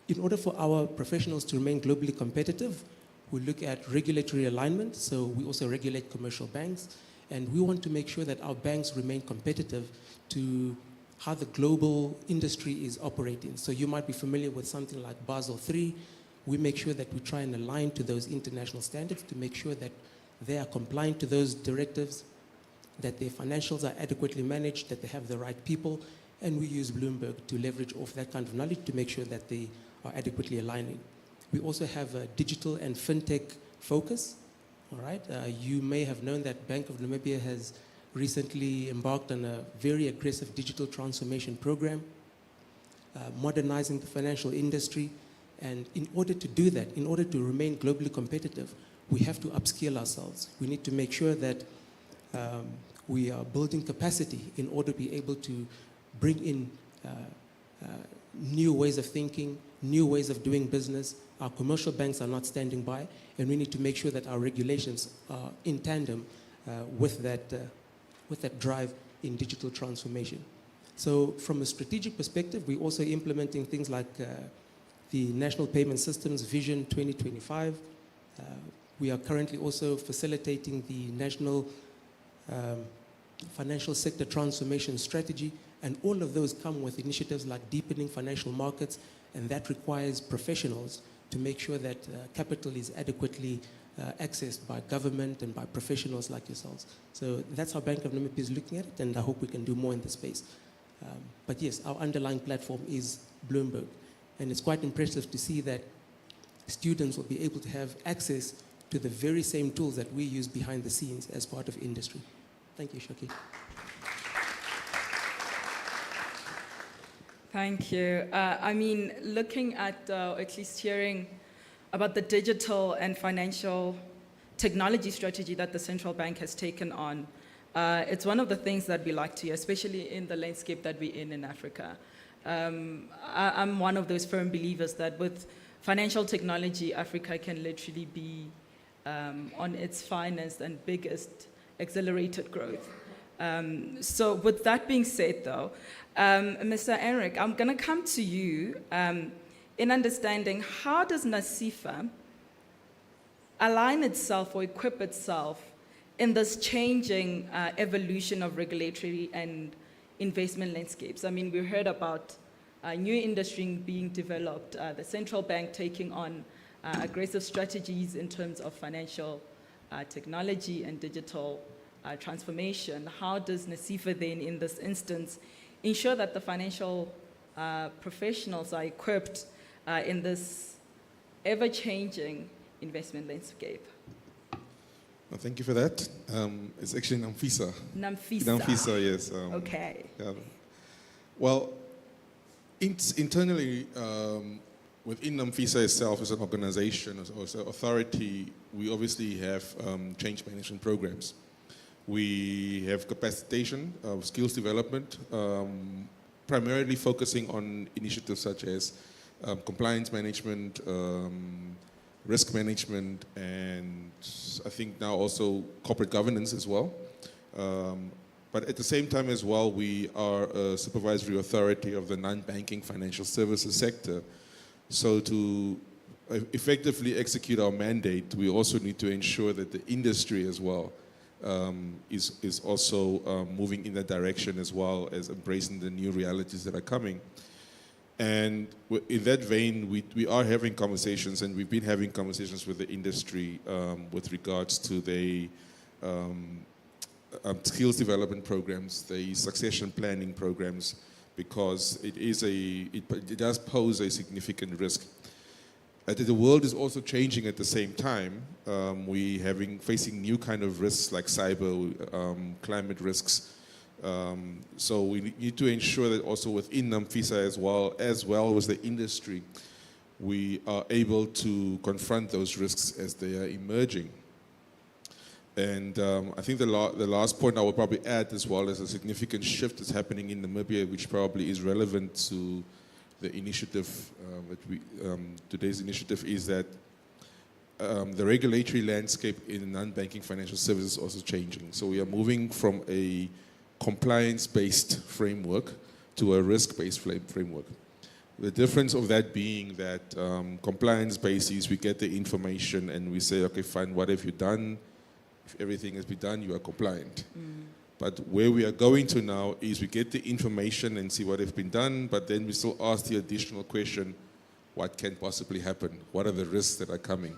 in order for our professionals to remain globally competitive, We look at regulatory alignment, so we also regulate commercial banks, and we want to make sure that our banks remain competitive to how the global industry is operating. So you might be familiar with something like Basel III. We make sure that we try and align to those international standards to make sure that they are compliant to those directives, that their financials are adequately managed, that they have the right people, and we use Bloomberg to leverage off that kind of knowledge to make sure that they are adequately aligning. We also have a digital and fintech focus. All right, you may have known that Bank of Namibia has recently embarked on a very aggressive digital transformation program, modernizing the financial industry. And in order to do that, in order to remain globally competitive, we have to upskill ourselves. We need to make sure that we are building capacity in order to be able to bring in new ways of thinking, new ways of doing business. Our commercial banks are not standing by, and we need to make sure that our regulations are in tandem with that drive in digital transformation. So from a strategic perspective, we're also implementing things like the National Payment Systems Vision 2025. We are currently also facilitating the National Financial Sector Transformation Strategy, and all of those come with initiatives like deepening financial markets, and that requires professionals to make sure that capital is adequately accessed by government and by professionals like yourselves. So that's how Bank of Namibia is looking at it, and I hope we can do more in this space. But yes, our underlying platform is Bloomberg, and it's quite impressive to see that students will be able to have access to the very same tools that we use behind the scenes as part of industry. Thank you, Shoki. Thank you. I mean, looking at least hearing about the digital and financial technology strategy that the central bank has taken on, it's one of the things that we like to hear, especially in the landscape that we're in Africa. I'm one of those firm believers that with financial technology, Africa can literally be on its finest and biggest accelerated growth. So with that being said, though, Mr. Eric, I'm going to come to you in understanding how does NACIFA align itself or equip itself in this changing evolution of regulatory and investment landscapes? I mean, we heard about new industry being developed, the central bank taking on aggressive strategies in terms of financial technology and digital transformation. How does NACIFA then, in this instance, ensure that the financial professionals are equipped in this ever-changing investment landscape? Well, thank you for that. It's actually NAMFISA. NAMFISA. NAMFISA, yes. Okay. Yeah. Well, internally, within NAMFISA itself as an organization, as an authority, we obviously have change management programs. We have capacitation, skills development, primarily focusing on initiatives such as compliance management, risk management, and I think now also corporate governance as well. But at the same time as well, we are a supervisory authority of the non-banking financial services sector. So to effectively execute our mandate, we also need to ensure that the industry as well is also moving in that direction, as well as embracing the new realities that are coming. And in that vein, we are having conversations, and we've been having conversations with the industry with regards to the skills development programs, the succession planning programs, because it does pose a significant risk. The world is also changing at the same time. Facing new kind of risks like cyber, climate risks. So we need to ensure that also within NAMFISA as well as the industry, we are able to confront those risks as they are emerging. And I think the last point I will probably add as well is a significant shift that's happening in Namibia, which probably is relevant to the initiative, today's initiative, is that the regulatory landscape in non-banking financial services is also changing. So we are moving from a compliance-based framework to a risk-based framework, The difference of that being that compliance basis, we get the information and we say, okay, fine, what have you done? If everything has been done, you are compliant. But where we are going to now is we get the information and see what has been done, but then we still ask the additional question, what can possibly happen? What are the risks that are coming?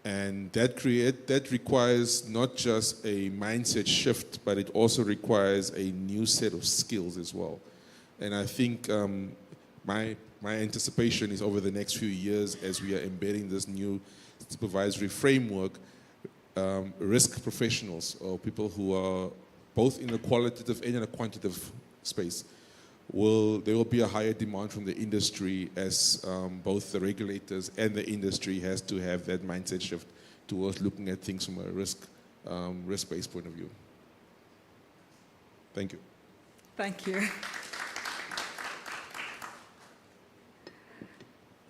And that requires not just a mindset shift, but it also requires a new set of skills as well. And I think my anticipation is over the next few years, as we are embedding this new supervisory framework, risk professionals or people who are both in a qualitative and in a quantitative space, there will be a higher demand from the industry as both the regulators and the industry has to have that mindset shift towards looking at things from a risk-based point of view. Thank you. Thank you.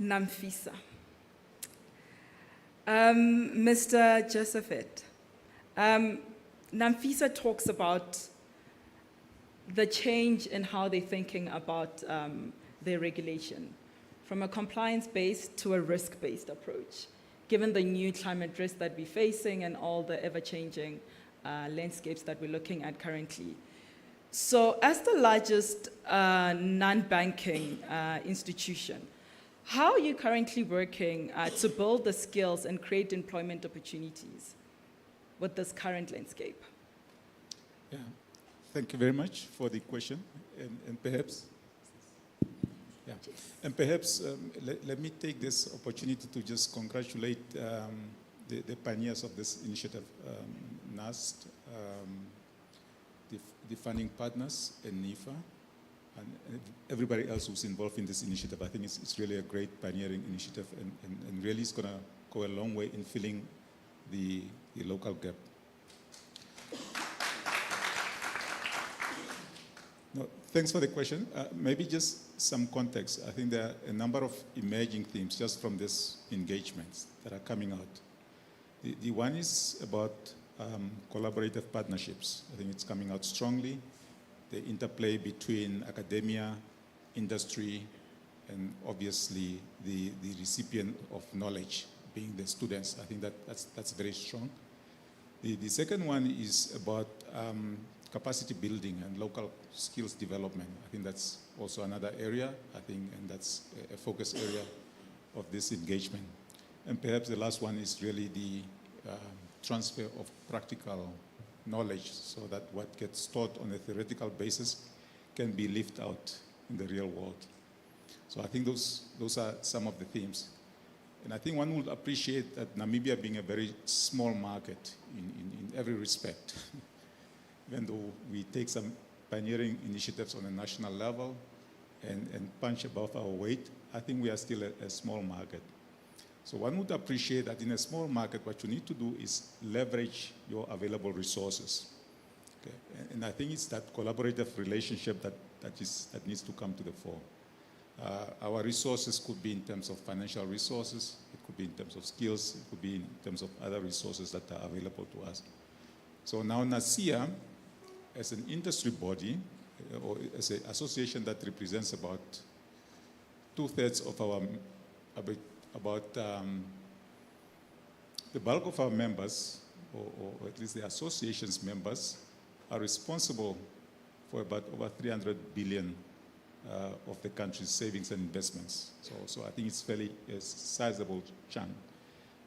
Namfisa. Mr. Josephet, Namfisa talks about the change in how they're thinking about their regulation from a compliance-based to a risk-based approach, given the new climate risk that we're facing and all the ever-changing landscapes that we're looking at currently. So as the largest non-banking institution, how are you currently working to build the skills and create employment opportunities with this current landscape? Yeah, thank you very much for the question. And perhaps, let me take this opportunity to just congratulate the pioneers of this initiative, NAST, the funding partners, and NIFA, and everybody else who's involved in this initiative. I think it's really a great pioneering initiative and really is going to go a long way in filling the local gap. No, thanks for the question. Maybe just some context. I think there are a number of emerging themes just from this engagements that are coming out. The one is about collaborative partnerships. I think it's coming out strongly. The interplay between academia, industry, and obviously the recipient of knowledge being the students. I think that's very strong. The second one is about capacity building and local skills development. I think that's also another area, and that's a focus area of this engagement. And perhaps the last one is really the transfer of practical knowledge so that what gets taught on a theoretical basis can be lived out in the real world. So I think those are some of the themes. And I think one would appreciate that Namibia being a very small market in every respect, even though we take some pioneering initiatives on a national level and punch above our weight, I think we are still a small market. So one would appreciate that in a small market, what you need to do is leverage your available resources. Okay? And I think it's that collaborative relationship that needs to come to the fore. Our resources could be in terms of financial resources, it could be in terms of skills, it could be in terms of other resources that are available to us. So now NASIA, as an industry body, or as an association that represents about 2/3 of our, the bulk of our members, or at least the association's members, are responsible for about over 300 billion of the country's savings and investments. So I think it's fairly a sizable chunk.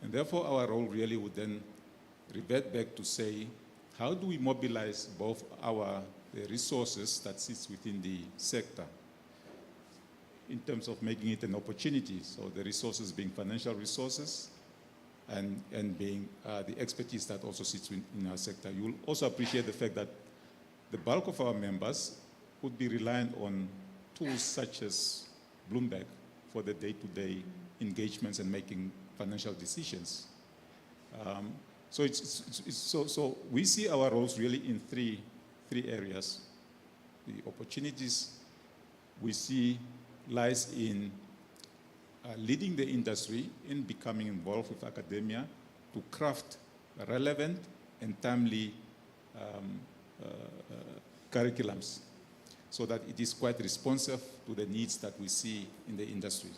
And therefore, our role really would then revert back to say, how do we mobilize both the resources that sits within the sector in terms of making it an opportunity? So the resources being financial resources and being the expertise that also sits in our sector. You will also appreciate the fact that the bulk of our members would be reliant on tools such as Bloomberg for the day-to-day engagements and making financial decisions. So we see our roles really in three areas. The opportunities we see lies in leading the industry in becoming involved with academia to craft relevant and timely curriculums so that it is quite responsive to the needs that we see in the industry.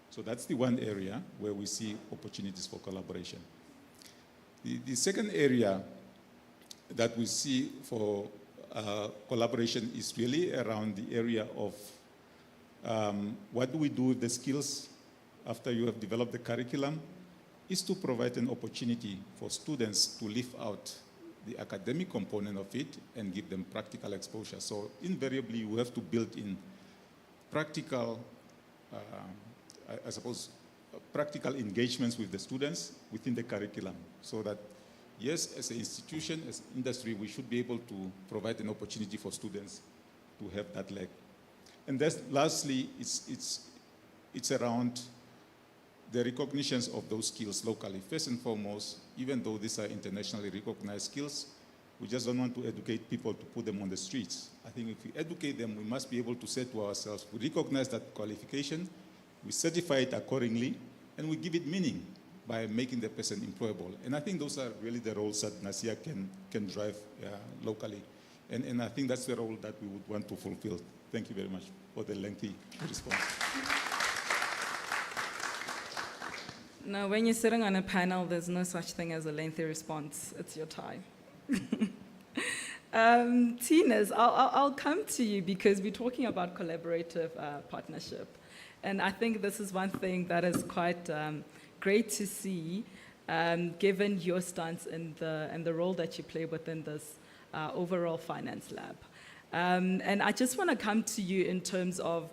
So that's the one area where we see opportunities for collaboration. The second area that we see for collaboration is really around the area of what do we do with the skills after you have developed the curriculum, is to provide an opportunity for students to live out the academic component of it and give them practical exposure. So invariably, we have to build in practical, I suppose, practical engagements with the students within the curriculum, so that, yes, as an institution, as industry, we should be able to provide an opportunity for students to have that leg. And then lastly, it's around the recognitions of those skills locally. First and foremost, even though these are internationally recognized skills, we just don't want to educate people to put them on the streets. I think if we educate them, we must be able to say to ourselves, we recognize that qualification, we certify it accordingly, and we give it meaning by making the person employable. And I think those are really the roles that NASIA can drive locally. And I think that's the role that we would want to fulfill. Thank you very much for the lengthy response. Now, when you're sitting on a panel, there's no such thing as a lengthy response. It's your time. Tinas, I'll come to you because we're talking about collaborative partnership. And I think this is one thing that is quite great to see, given your stance and the role that you play within this overall finance lab. And I just want to come to you in terms of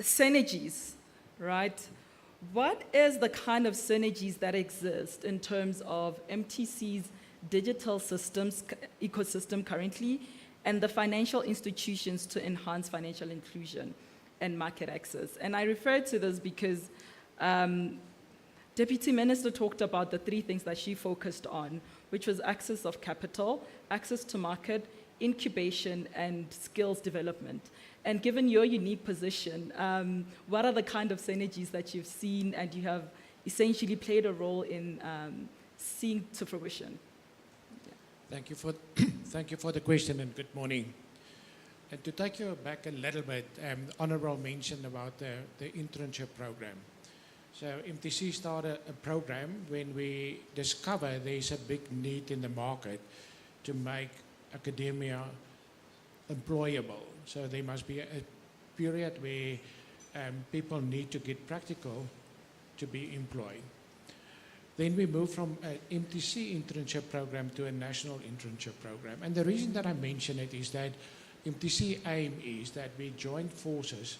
synergies, right? What is the kind of synergies that exist in terms of MTC's digital systems ecosystem currently and the financial institutions to enhance financial inclusion and market access? And I refer to this because Deputy Minister talked about the three things that she focused on, which was access of capital, access to market, incubation, and skills development. And given your unique position, what are the kind of synergies that you've seen and you have essentially played a role in seeing to fruition? Yeah. Thank you for the question and good morning. And to take you back a little bit, Honourable mentioned about the internship program. So MTC started a program when we discover there's a big need in the market to make academia employable. So there must be a period where people need to get practical to be employed. Then we moved from an MTC internship program to a national internship program. And the reason that I mention it is that MTC aim is that we join forces,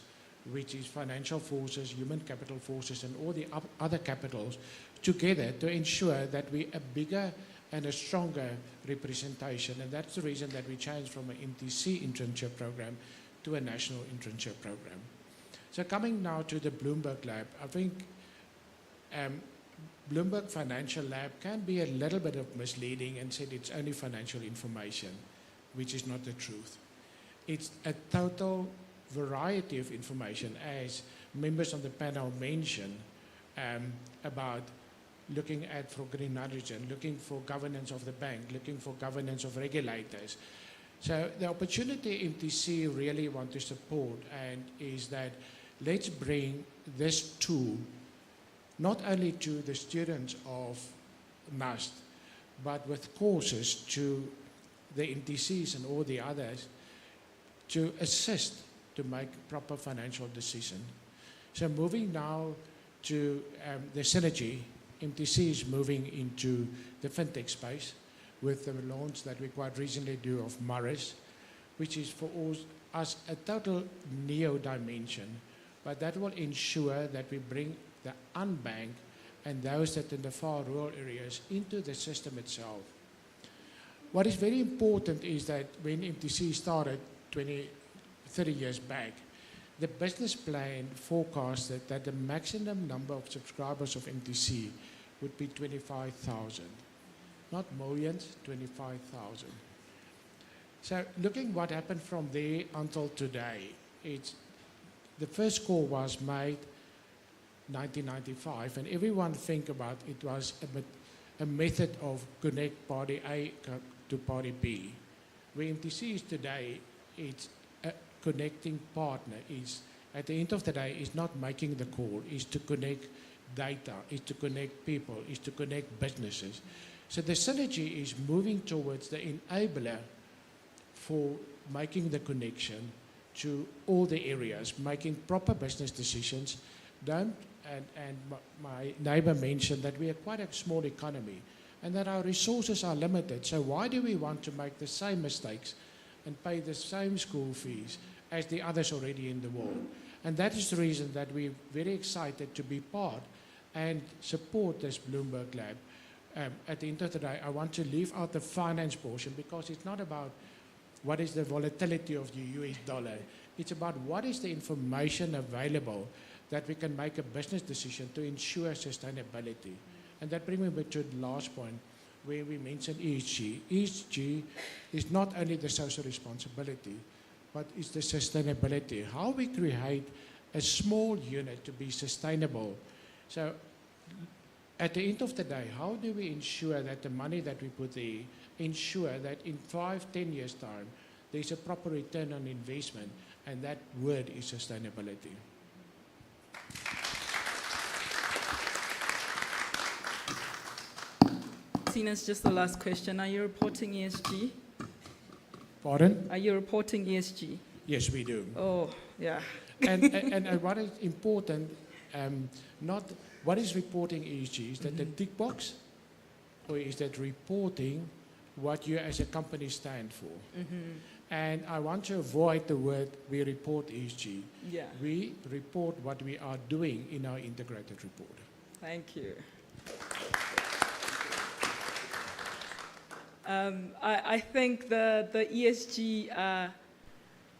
which is financial forces, human capital forces, and all the other capitals together to ensure that we are bigger and a stronger representation. And that's the reason that we changed from an MTC internship program to a national internship program. So coming now to the Bloomberg Lab, I think Bloomberg Financial Lab can be a little bit of misleading and said it's only financial information, which is not the truth. It's a total variety of information, as members on the panel mentioned, about looking at for green hydrogen, looking for governance of the bank, looking for governance of regulators. So the opportunity MTC really want to support and is that let's bring this tool not only to the students of NUST, but with courses to the MTCs and all the others to assist to make proper financial decisions. So moving now to the synergy, MTC is moving into the fintech space with the launch that we quite recently do of Morris, which is for us a total neo dimension, but that will ensure that we bring the unbanked and those that in the far rural areas into the system itself. What is very important is that when MTC started 30 years back, the business plan forecasted that the maximum number of subscribers of MTC would be 25,000. Not millions, 25,000. So looking what happened from there until today, the first call was made 1995, and everyone think about it was a method of connect party A to party B. Where MTC is today, it's a connecting partner is, at the end of the day, is not making the call, is to connect data, is to connect people, is to connect businesses. So the synergy is moving towards the enabler for making the connection to all the areas, making proper business decisions. My neighbor mentioned that we are quite a small economy and that our resources are limited. So why do we want to make the same mistakes and pay the same school fees as the others already in the world? And that is the reason that we're very excited to be part and support this Bloomberg Lab. At the end of the day, I want to leave out the finance portion because it's not about what is the volatility of the US dollar. It's about what is the information available that we can make a business decision to ensure sustainability. And that brings me to the last point where we mentioned ESG. ESG is not only the social responsibility, but it's the sustainability. How we create a small unit to be sustainable. So at the end of the day, how do we ensure that the money that we put there, ensure that in 5-10 years' time, there's a proper return on investment, and that word is sustainability. Tina's just the last question. Are you reporting ESG? Pardon? Are you reporting ESG? Yes, we do. Oh, yeah. And what is important, not what is reporting ESG? Is that the tick box? Or is that reporting what you as a company stand for? And I want to avoid the word we report ESG. Yeah. We report what we are doing in our integrated report. Thank you. I think the ESG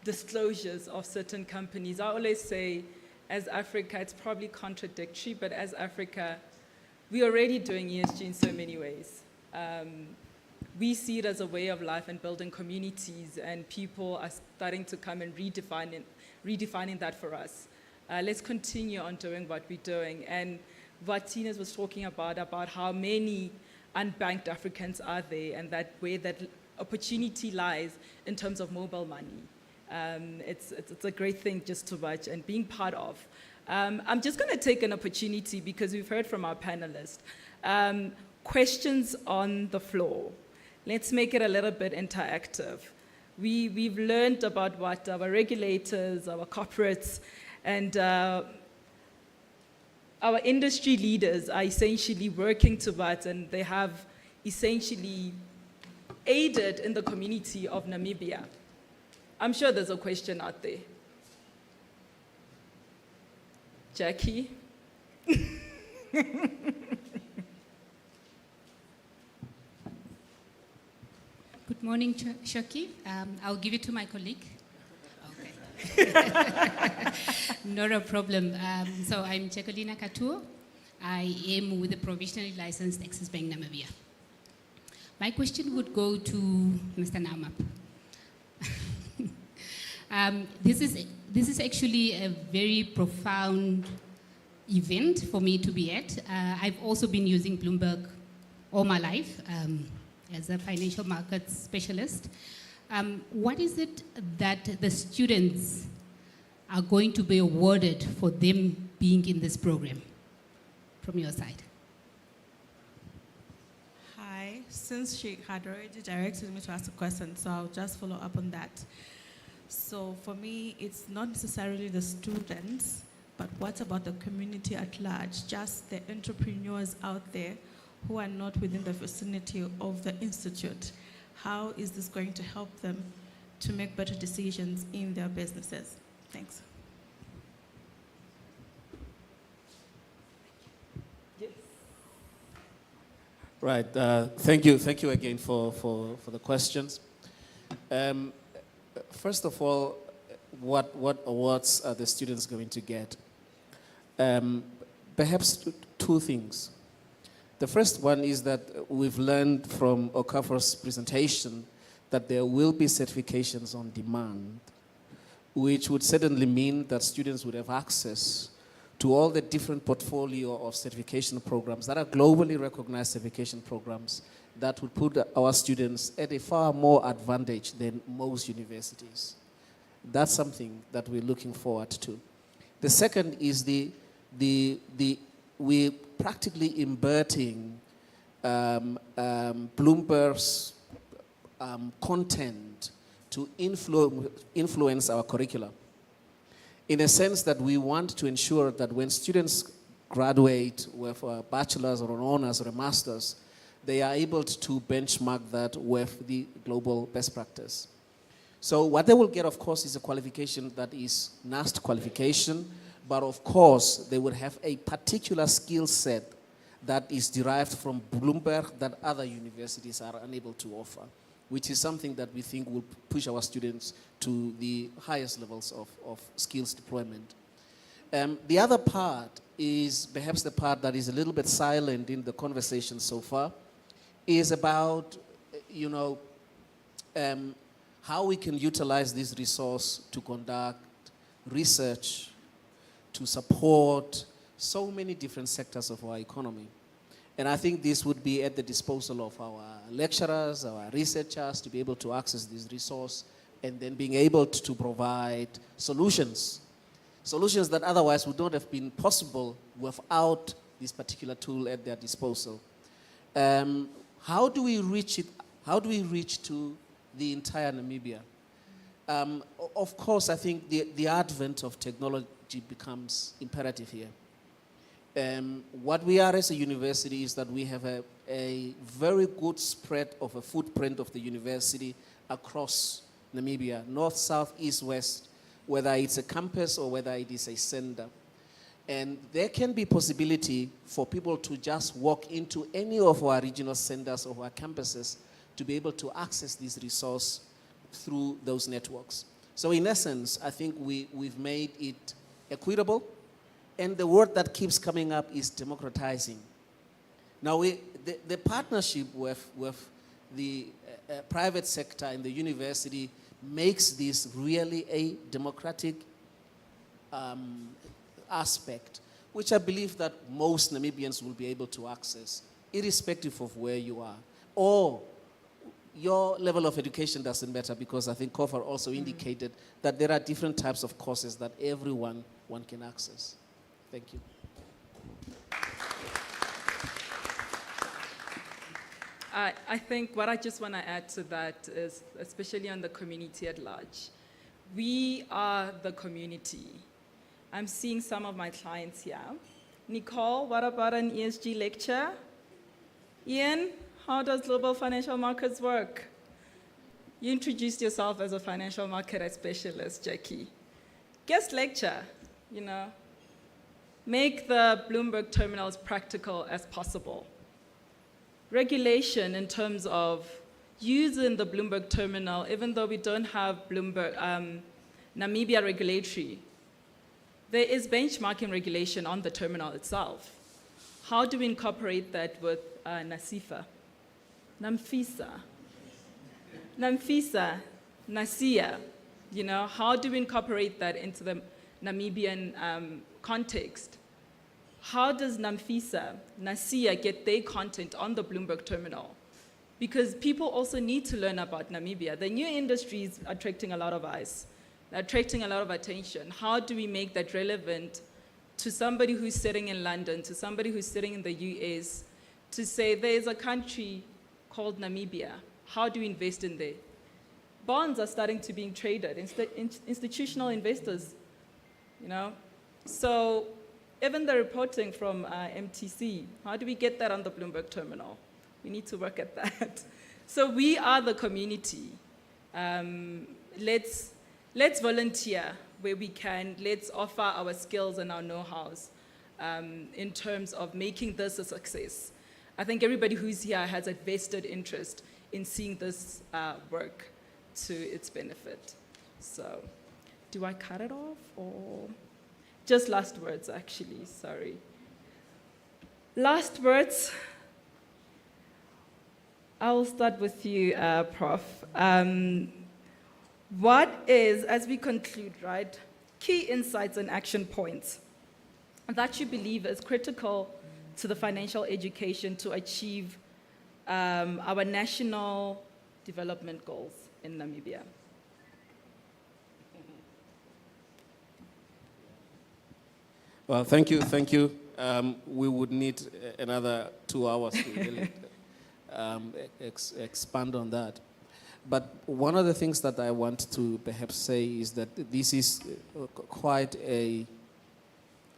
disclosures of certain companies, I always say, as Africa, it's probably contradictory, but as Africa, we're already doing ESG in so many ways. We see it as a way of life and building communities, and people are starting to come and redefining that for us. Let's continue on doing what we're doing. And what Tina was talking about how many unbanked Africans are there, and that where that opportunity lies in terms of mobile money. It's a great thing just to watch and being part of. I'm just going to take an opportunity because we've heard from our panelists. Questions on the floor. Let's make it a little bit interactive. We've learned about what our regulators, our corporates, and our industry leaders are essentially working towards, and they have essentially aided in the community of Namibia. I'm sure there's a question out there. Jackie? Good morning, Shoki. I'll give it to my colleague. Okay. Not a problem. So I'm Chekolina Katuo. I am with the provisionally licensed Axis Bank Namibia. My question would go to Mr. Namap. This is actually a very profound event for me to be at. I've also been using Bloomberg all my life as a financial markets specialist. What is it that the students are going to be awarded for them being in this program from your side? Hi, since she had already directed me to ask a question, so I'll just follow up on that. So for me, it's not necessarily the students, but what about the community at large, just the entrepreneurs out there who are not within the vicinity of the institute? How is this going to help them to make better decisions in their businesses? Thanks. Yes. Right. Thank you again for the questions. First of all, what awards are the students going to get? Perhaps two things. The first one is that we've learned from Okafor's presentation that there will be certifications on demand, which would certainly mean that students would have access to all the different portfolio of certification programs that are globally recognized certification programs that would put our students at a far more advantage than most universities. That's something that we're looking forward to. The second is we're practically inverting Bloomberg's content to influence our curricula, in a sense that we want to ensure that when students graduate with a bachelor's or an honors or a master's, they are able to benchmark that with the global best practice. So what they will get, of course, is a qualification that is NAST qualification, but of course, they will have a particular skill set that is derived from Bloomberg that other universities are unable to offer, which is something that we think will push our students to the highest levels of skills deployment. The other part is perhaps the part that is a little bit silent in the conversation so far, is about, how we can utilize this resource to conduct research, to support so many different sectors of our economy. And I think this would be at the disposal of our lecturers, our researchers, to be able to access this resource and then being able to provide solutions that otherwise would not have been possible without this particular tool at their disposal. How do we reach it? How do we reach to the entire Namibia? Of course, I think the advent of technology becomes imperative here. What we are as a university is that we have a very good spread of a footprint of the university across Namibia, north, south, east, west, whether it's a campus or whether it is a center. And there can be possibility for people to just walk into any of our regional centers or our campuses to be able to access this resource through those networks. So in essence, I think we've made it equitable, and the word that keeps coming up is democratizing. Now, the partnership with the private sector and the university makes this really a democratic aspect, which I believe that most Namibians will be able to access, irrespective of where you are. Or your level of education doesn't matter, because I think Kofar also indicated that there are different types of courses that one can access. Thank you. I think what I just want to add to that is, especially on the community at large, we are the community. I'm seeing some of my clients here. Nicole, what about an ESG lecture? Ian, how does global financial markets work? You introduced yourself as a financial market specialist, Jackie. Guest lecture, Make the Bloomberg terminals practical as possible. Regulation in terms of using the Bloomberg terminal, even though we don't have Bloomberg, Namibia regulatory, there is benchmarking regulation on the terminal itself. How do we incorporate that with NASIFA? NAMFISA, NASIA, how do we incorporate that into the Namibian context? How does NAMFISA, NASIA get their content on the Bloomberg terminal? Because people also need to learn about Namibia. The new industries are attracting a lot of eyes. They're attracting a lot of attention. How do we make that relevant to somebody who's sitting in London, to somebody who's sitting in the US, to say there's a country called Namibia. How do we invest in there? Bonds are starting to be traded, institutional investors, So even the reporting from MTC, how do we get that on the Bloomberg terminal? We need to work at that. So we are the community. Let's volunteer where we can. Let's offer our skills and our know-hows in terms of making this a success. I think everybody who's here has a vested interest in seeing this work to its benefit. So, do I cut it off or? Just last words, actually, sorry. Last words. I will start with you, Prof. What is, as we conclude, right, key insights and action points that you believe is critical to the financial education to achieve our national development goals in Namibia? Well, thank you, thank you. We would need another 2 hours to really expand on that. But one of the things that I want to perhaps say is that this is quite a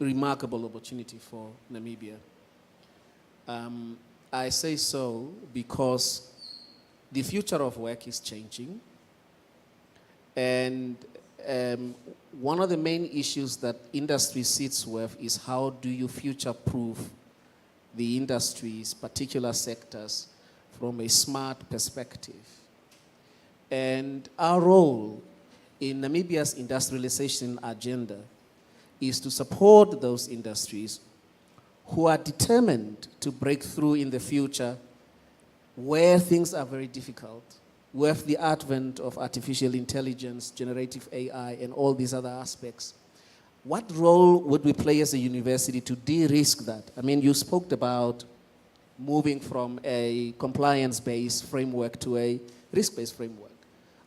remarkable opportunity for Namibia. I say so because the future of work is changing, and one of the main issues that industry sits with is how do you future-proof the industries, particular sectors, from a smart perspective. And our role in Namibia's industrialization agenda is to support those industries who are determined to break through in the future where things are very difficult, with the advent of artificial intelligence, generative AI, and all these other aspects. What role would we play as a university to de-risk that? I mean, you spoke about moving from a compliance-based framework to a risk-based framework.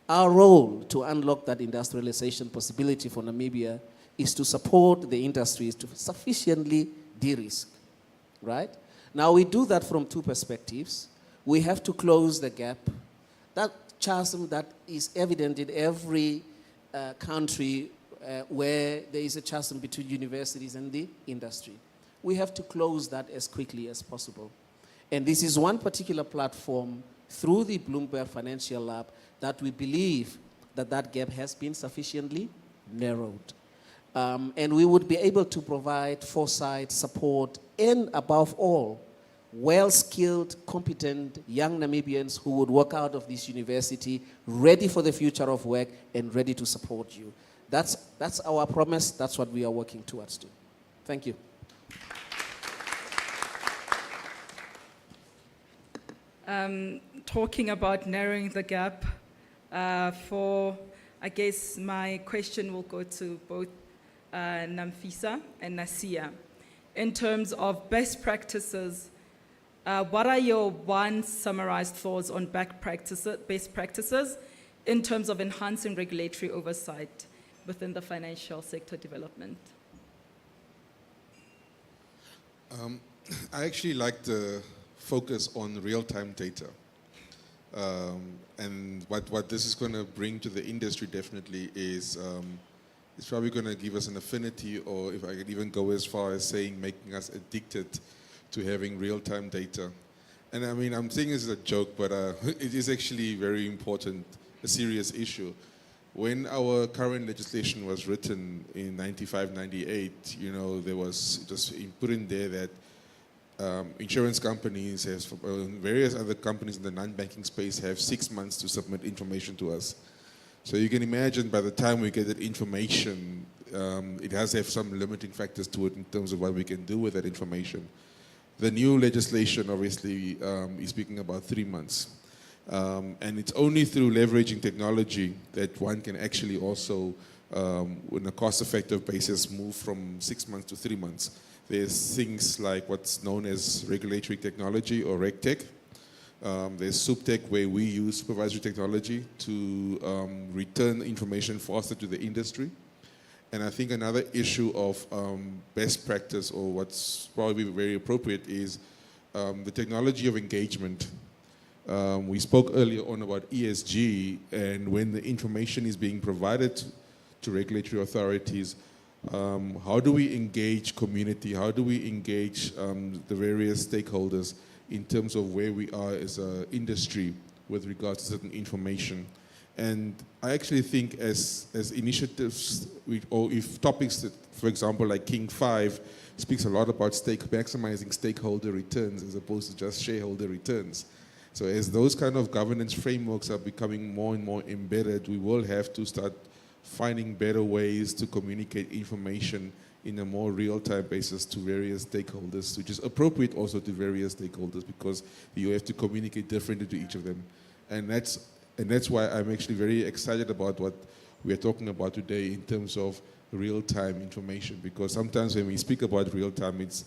Our role to unlock that industrialization possibility for Namibia is to support the industries to sufficiently de-risk, right? Now, we do that from two perspectives. We have to close the gap, that chasm that is evident in every country where there is a chasm between universities and the industry. We have to close that as quickly as possible. And this is one particular platform through the Bloomberg Financial Lab that we believe that that gap has been sufficiently narrowed. And we would be able to provide foresight, support, and above all, well-skilled, competent young Namibians who would walk out of this university ready for the future of work and ready to support you. That's our promise. That's what we are working towards too. Thank you. Talking about narrowing the gap, I guess my question will go to both Namfisa and Nasia. In terms of best practices, what are your summarized thoughts on best practices in terms of enhancing regulatory oversight within the financial sector development? I actually like the focus on real-time data. And what this is going to bring to the industry definitely is it's probably going to give us an affinity, or if I could even go as far as saying making us addicted to having real-time data. And I mean, I'm saying this as a joke, but it is actually very important, a serious issue. When our current legislation was written in 95, 98, you know, there was just put in there that insurance companies, various other companies in the non-banking space have 6 months to submit information to us. So you can imagine by the time we get that information, it has to have some limiting factors to it in terms of what we can do with that information. The new legislation obviously is speaking about 3 months. And it's only through leveraging technology that one can actually also, on a cost-effective basis, move from 6 months to 3 months. There's things like what's known as regulatory technology or RegTech. There's SupTech, where we use supervisory technology to return information faster to the industry. And I think another issue of best practice, or what's probably very appropriate, is the technology of engagement. We spoke earlier on about ESG, and when the information is being provided to regulatory authorities, how do we engage community? How do we engage the various stakeholders in terms of where we are as an industry with regards to certain information? And I actually think as initiatives, or if topics that, for example, like King 5 speaks a lot about maximizing stakeholder returns as opposed to just shareholder returns. So as those kind of governance frameworks are becoming more and more embedded, we will have to start finding better ways to communicate information in a more real-time basis to various stakeholders, which is appropriate also to various stakeholders, because you have to communicate differently to each of them. And that's why I'm actually very excited about what we're talking about today in terms of real-time information, because sometimes when we speak about real-time, it's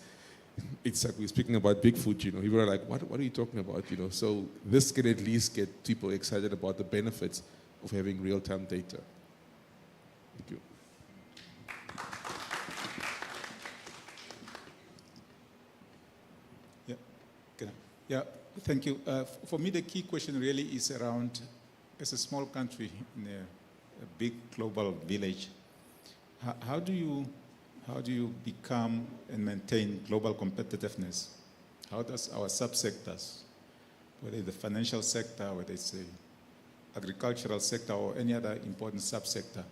like we're speaking about Bigfoot, you know. People are like, what are you talking about, you know? So this can at least get people excited about the benefits of having real-time data. Thank you. Yeah, thank you. For me, the key question really is around, as a small country in a big global village, how do you become and maintain global competitiveness? How does our subsectors, whether it's the financial sector, whether it's the agricultural sector or any other important subsector,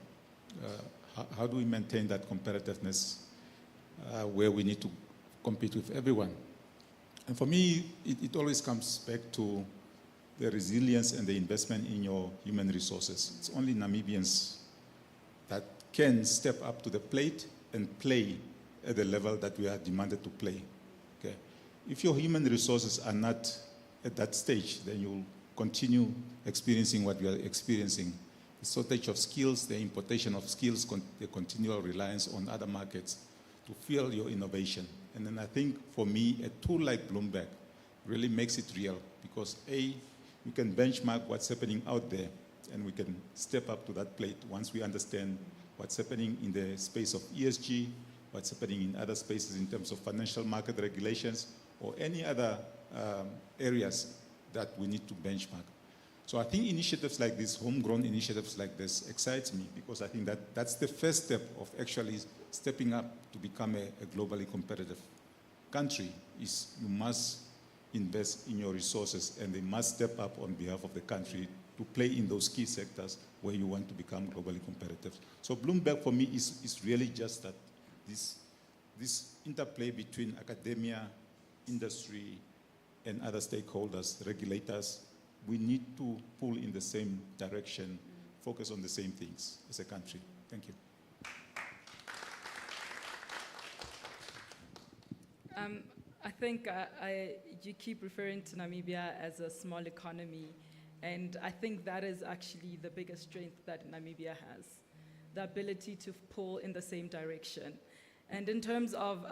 how do we maintain that competitiveness where we need to compete with everyone? And for me, it always comes back to the resilience and the investment in your human resources. It's only Namibians that can step up to the plate and play at the level that we are demanded to play. Okay? If your human resources are not at that stage, then you'll continue experiencing what we are experiencing. The shortage of skills, the importation of skills, the continual reliance on other markets to fuel your innovation. And then I think for me, a tool like Bloomberg really makes it real because A, we can benchmark what's happening out there and we can step up to that plate once we understand what's happening in the space of ESG, what's happening in other spaces in terms of financial market regulations or any other areas that we need to benchmark. So I think initiatives like this, homegrown initiatives like this, excites me because I think that's the first step of actually stepping up to become a globally competitive country. Is you must invest in your resources and they must step up on behalf of the country to play in those key sectors where you want to become globally competitive. So Bloomberg for me is really just that, this interplay between academia, industry, and other stakeholders, regulators. We need to pull in the same direction, focus on the same things as a country. Thank you. I think you keep referring to Namibia as a small economy, and I think that is actually the biggest strength that Namibia has, the ability to pull in the same direction. And in terms of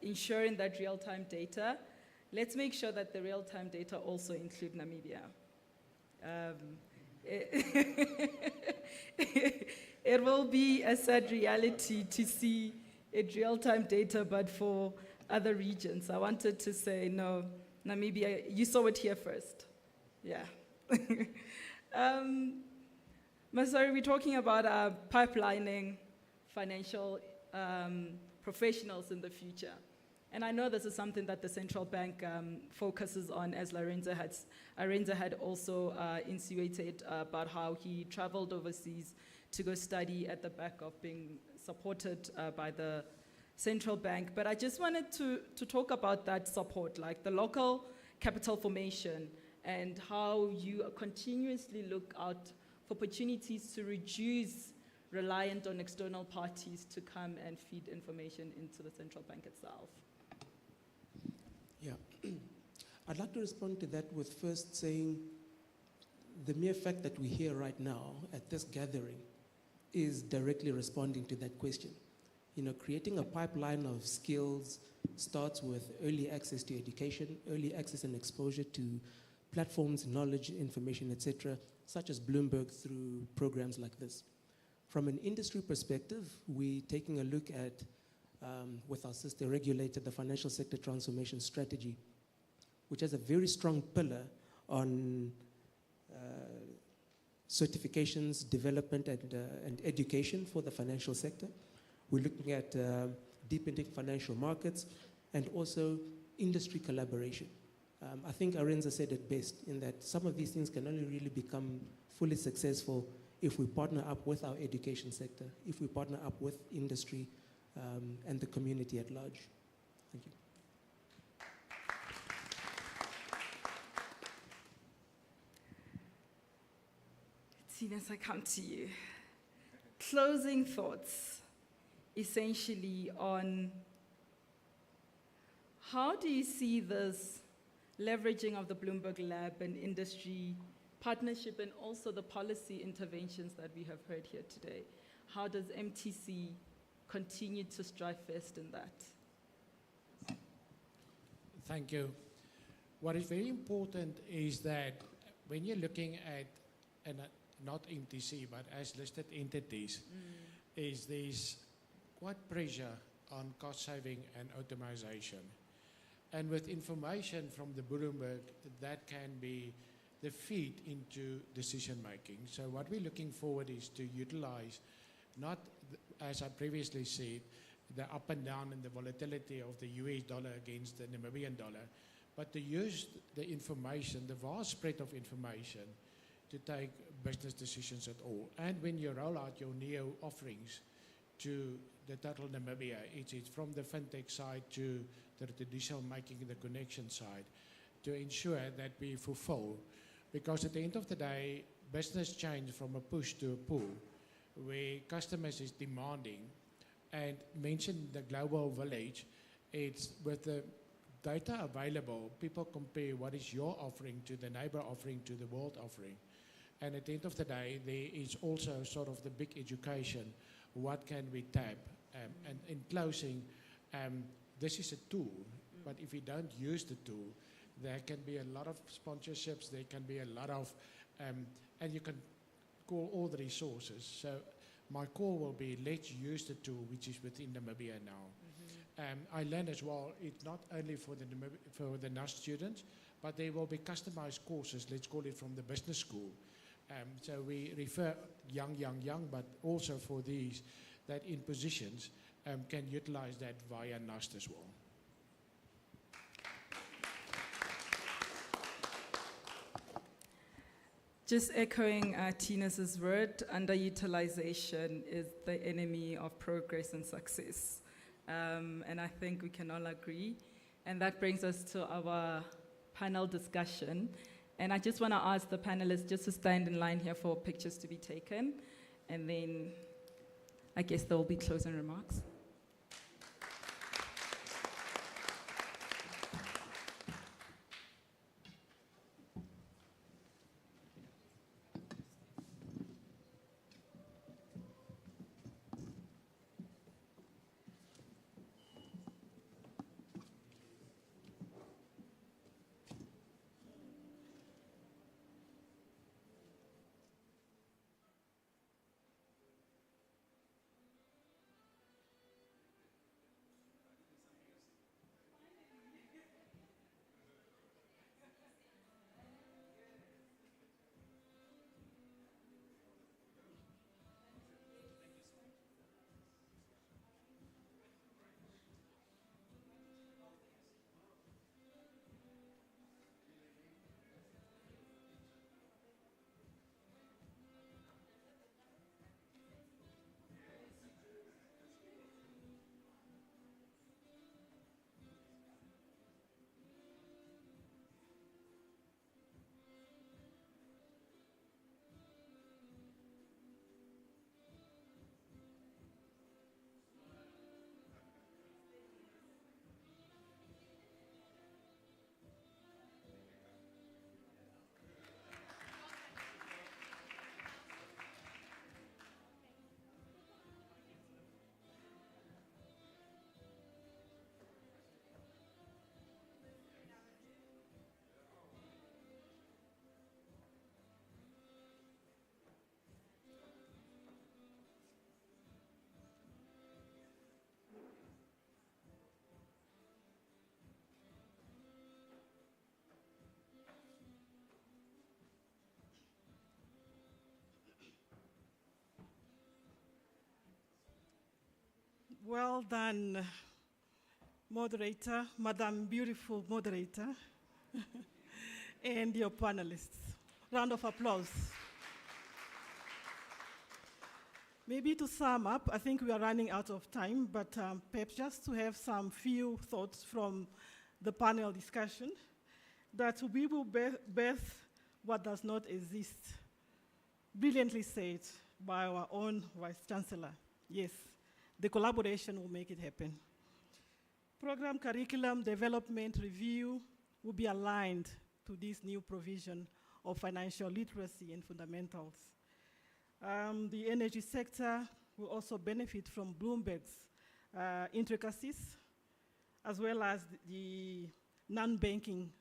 ensuring that real-time data, let's make sure that the real-time data also include Namibia. It will be a sad reality to see it real-time data, but for other regions. I wanted to say, no, Namibia, you saw it here first. Yeah. Masari, we're talking about pipelining financial professionals in the future. And I know this is something that the central bank focuses on, as Lorenzo had also insinuated about how he traveled overseas to go study at the back of being supported by the central bank. But I just wanted to talk about that support, like the local capital formation and how you continuously look out for opportunities to reduce reliance on external parties to come and feed information into the central bank itself. Yeah, I'd like to respond to that with first saying the mere fact that we're here right now at this gathering is directly responding to that question. You know, creating a pipeline of skills starts with early access to education, early access and exposure to platforms, knowledge, information, etc., such as Bloomberg through programs like this. From an industry perspective, we're taking a look at with our sister regulator, the Financial Sector Transformation Strategy, which has a very strong pillar on certifications, development, and education for the financial sector. We're looking at deepening financial markets and also industry collaboration. I think Arenza said it best in that some of these things can only really become fully successful if we partner up with our education sector, if we partner up with industry, and the community at large. Thank you. Tinas, I come to you. Closing thoughts, essentially, on how do you see this leveraging of the Bloomberg Lab and industry partnership and also the policy interventions that we have heard here today? How does MTC continue to strive first in that? Thank you. What is very important is that when you're looking at, not MTC, but as listed entities, is there's quite pressure on cost saving and automation. And with information from the Bloomberg, that can be the feed into decision making. So what we're looking forward is to utilize not, as I previously said, the up and down and the volatility of the US dollar against the Namibian dollar, but to use the information, the vast spread of information, to take business decisions at all. And when you roll out your NEO offerings to the total Namibia, it's from the fintech side to the traditional making the connection side, to ensure that we fulfill. Because at the end of the day, business change from a push to a pull, where customers is demanding, and mention the global village, it's with the data available, people compare what is your offering to the neighbor offering to the world offering. And at the end of the day, there is also sort of the big education, what can we tap? And in closing, this is a tool, but if you don't use the tool, there can be a lot of sponsorships, there can be a lot of, and you can call all the resources. So my call will be, let's use the tool which is within Namibia now. I learned as well, it's not only for the NAS students, but there will be customized courses, let's call it from the business school. So we refer young, but also for these that in positions can utilize that via NAST as well. Just echoing Tina's word, underutilization is the enemy of progress and success. And I think we can all agree. And that brings us to our panel discussion. And I just want to ask the panelists just to stand in line here for pictures to be taken. And then I guess there will be closing remarks. Well done, moderator, Madam Beautiful Moderator, and your panelists. Round of applause. Maybe to sum up, I think we are running out of time, but perhaps just to have some few thoughts from the panel discussion, that we will birth what does not exist. Brilliantly said by our own Vice Chancellor. Yes. The collaboration will make it happen. Program curriculum development review will be aligned to this new provision of financial literacy and fundamentals. The energy sector will also benefit from Bloomberg's intricacies, as well as the non-banking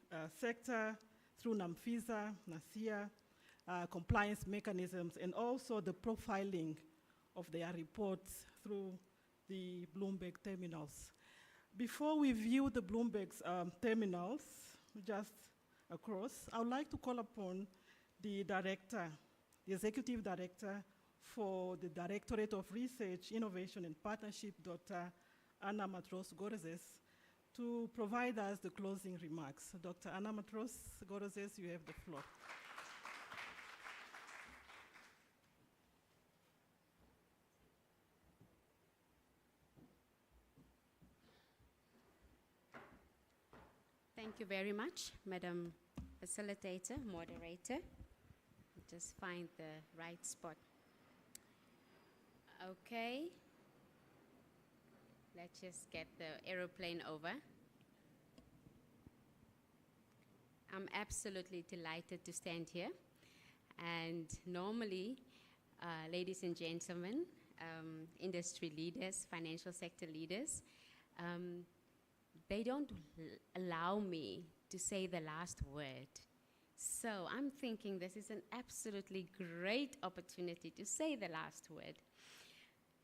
sector through NAMFISA, NASIA, compliance mechanisms, and also the profiling of their reports through the Bloomberg terminals. Before we view the Bloomberg's terminals just across, I would like to call upon the director, the executive director for the Directorate of Research, Innovation and Partnership, Dr. Anna Matros-Gorezes, to provide us the closing remarks. Dr. Anna Matros-Gorezes, you have the floor. Thank you very much, Madam Facilitator, Moderator. Just find the right spot. Okay. Let's just get the aeroplane over. I'm absolutely delighted to stand here. And normally, ladies and gentlemen, industry leaders, financial sector leaders, they don't allow me to say the last word. So I'm thinking this is an absolutely great opportunity to say the last word.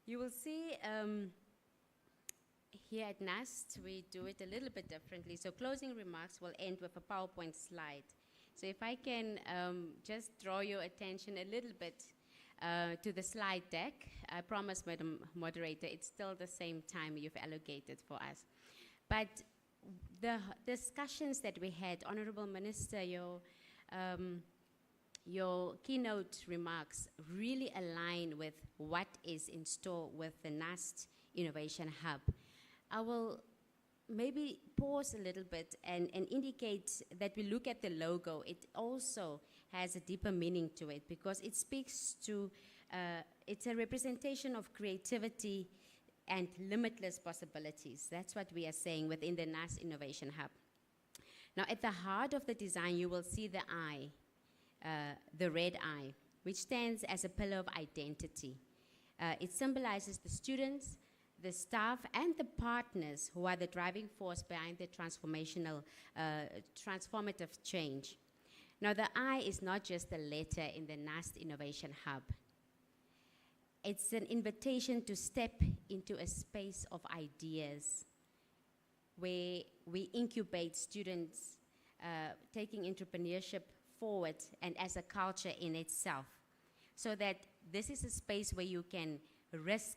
You will see here at NAST, we do it a little bit differently. So closing remarks will end with a PowerPoint slide. So if I can just draw your attention a little bit to the slide deck. I promise, Madam Moderator, it's still the same time you've allocated for us. But the discussions that we had, Honorable Minister, your keynote remarks really align with what is in store with the NAST Innovation Hub. I will maybe pause a little bit and indicate that we look at the logo. It also has a deeper meaning to it because it speaks to, it's a representation of creativity and limitless possibilities. That's what we are saying within the NAST Innovation Hub. Now, at the heart of the design, you will see the eye, the red eye, which stands as a pillar of identity. It symbolizes the students, the staff, and the partners who are the driving force behind the transformative change. Now, the I is not just a letter in the NAST Innovation Hub. It's an invitation to step into a space of ideas where we incubate students taking entrepreneurship forward and as a culture in itself, so that this is a space where you can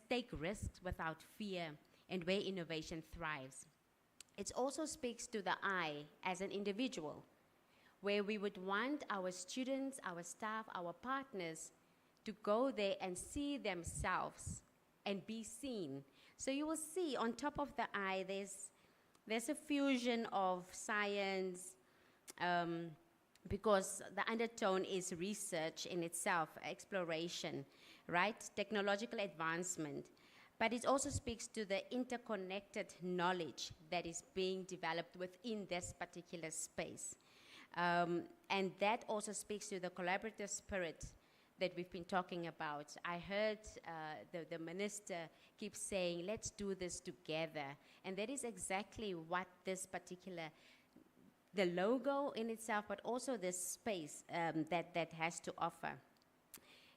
take risks without fear and where innovation thrives. It also speaks to the I as an individual, where we would want our students, our staff, our partners to go there and see themselves and be seen. So you will see on top of the I, there's a fusion of science, because the undertone is research in itself, exploration, right? Technological advancement. But it also speaks to the interconnected knowledge that is being developed within this particular space. And that also speaks to the collaborative spirit that we've been talking about. I heard the minister keep saying, let's do this together. And that is exactly what this particular, the logo in itself, but also this space that has to offer.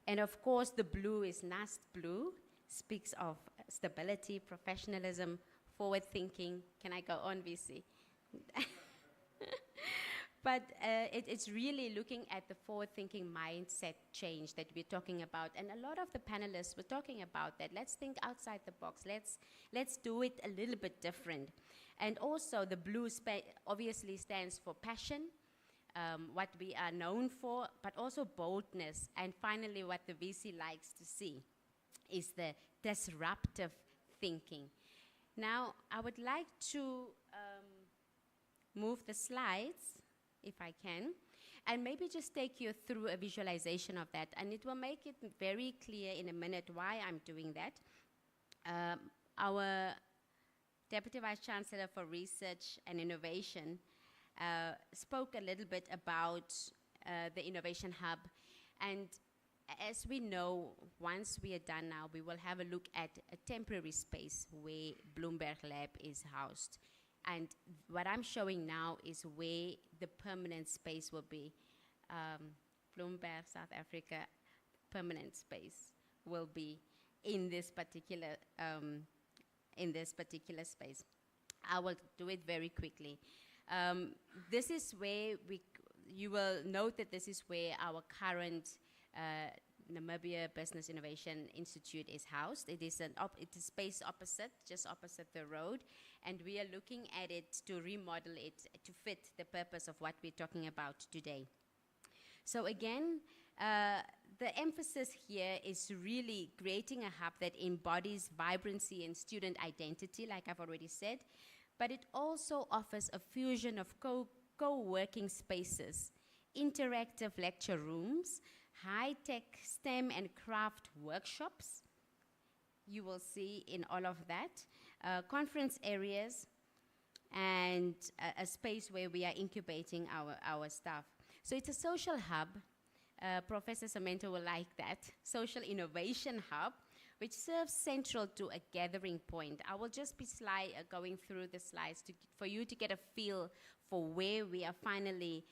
And of course, the blue is NAST blue, speaks of stability, professionalism, forward thinking. Can I go on, VC? But it's really looking at the forward-thinking mindset change that we're talking about. And a lot of the panelists were talking about that. Let's think outside the box. Let's do it a little bit different. And also the blue obviously stands for passion, what we are known for, but also boldness. And finally, what the VC likes to see is the disruptive thinking. Now, I would like to move the slides, if I can, and maybe just take you through a visualization of that. And it will make it very clear in a minute why I'm doing that. Our Deputy Vice Chancellor for Research and Innovation spoke a little bit about the Innovation Hub. And as we know, once we are done now, we will have a look at a temporary space where Bloomberg Lab is housed. And what I'm showing now is where the permanent space will be. Bloomberg, South Africa, permanent space will be in this particular space. I will do it very quickly. This is where you will note that this is where our current Namibia Business Innovation Institute is housed. It is it is space opposite, just opposite the road, and we are looking at it to remodel it to fit the purpose of what we're talking about today. So again, the emphasis here is really creating a hub that embodies vibrancy and student identity, like I've already said, but it also offers a fusion of co-working spaces, interactive lecture rooms, high-tech STEM and craft workshops. You will see in all of that, conference areas, and a space where we are incubating our staff. So it's a social hub. Professor Samento will like that. Social innovation hub, which serves central to a gathering point. I will just be going through the slides for you to get a feel for where we are finally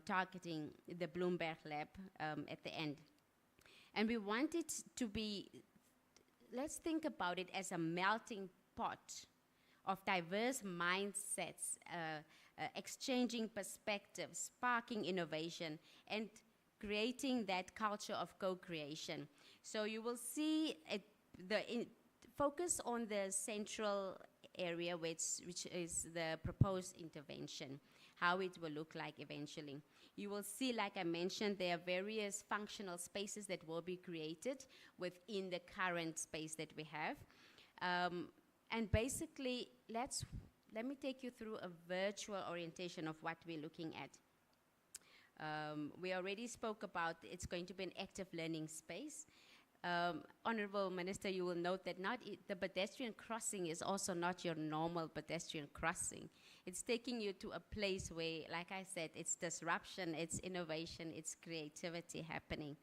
targeting the Bloomberg Lab at the end. And we want it to be, let's think about it as a melting pot of diverse mindsets, exchanging perspectives, sparking innovation, and creating that culture of co-creation. So you will see focus on the central area, which is the proposed intervention, how it will look like eventually. You will see, like I mentioned, there are various functional spaces that will be created within the current space that we have. And basically, let me take you through a virtual orientation of what we're looking at. We already spoke about it's going to be an active learning space. Honorable Minister, you will note that the pedestrian crossing is also not your normal pedestrian crossing. It's taking you to a place where, like I said, it's disruption, it's innovation, it's creativity happening.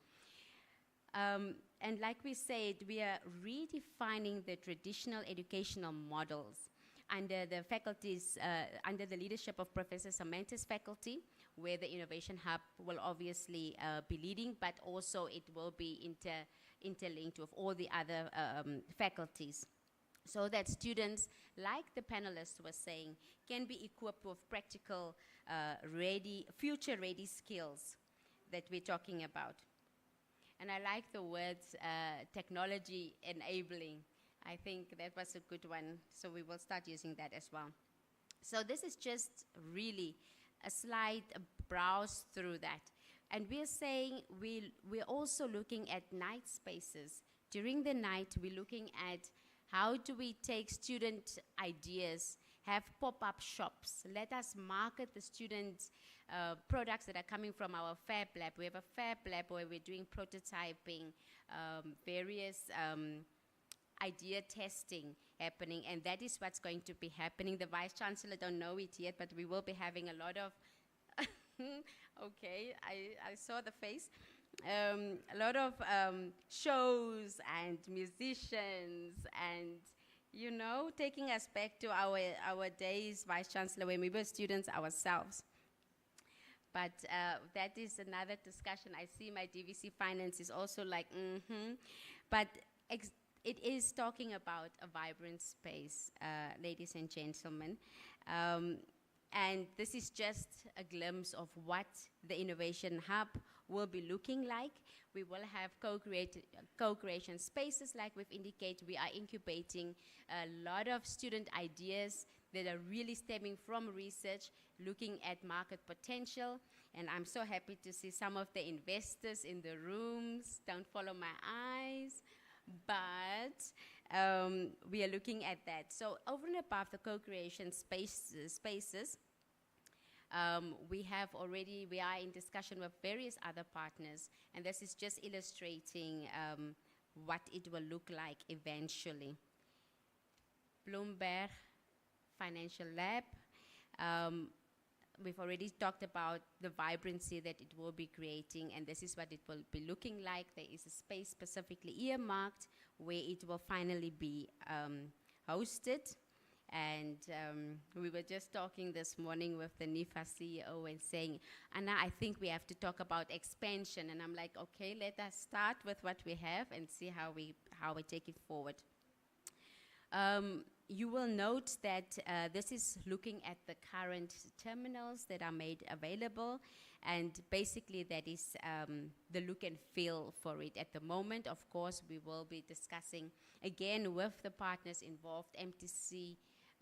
And like we said, we are redefining the traditional educational models under the faculties, under the leadership of Professor Samente's faculty, where the Innovation Hub will obviously be leading, but also it will be interlinked with all the other faculties, so that students, like the panelists were saying, can be equipped with practical, future-ready skills that we're talking about. And I like the words technology enabling. I think that was a good one, so we will start using that as well. So this is just really a slide, a browse through that. And we're saying we're also looking at night spaces. During the night, we're looking at how do we take student ideas, have pop-up shops, let us market the students' products that are coming from our Fab Lab. We have a Fab Lab where we're doing prototyping, various idea testing happening, and that is what's going to be happening. The Vice Chancellor don't know it yet, but we will be having a lot of, okay, I saw the face, a lot of shows and musicians and, you know, taking us back to our days, Vice Chancellor, when we were students ourselves. But that is another discussion. I see my DVC Finance is also like, But it is talking about a vibrant space, ladies and gentlemen. And this is just a glimpse of what the Innovation Hub will be looking like. We will have co-creation spaces, like we've indicated. We are incubating a lot of student ideas that are really stemming from research, looking at market potential. And I'm so happy to see some of the investors in the rooms. Don't follow my eyes. But we are looking at that. So over and above the co-creation spaces, we are in discussion with various other partners, and this is just illustrating what it will look like eventually. Bloomberg Financial Lab. We've already talked about the vibrancy that it will be creating, and this is what it will be looking like. There is a space specifically earmarked where it will finally be hosted. And we were just talking this morning with the NIFA CEO and saying, Anna, I think we have to talk about expansion. And I'm like, okay, let us start with what we have and see how we take it forward. You will note that this is looking at the current terminals that are made available, and basically that is the look and feel for it at the moment. Of course, we will be discussing again with the partners involved, MTC.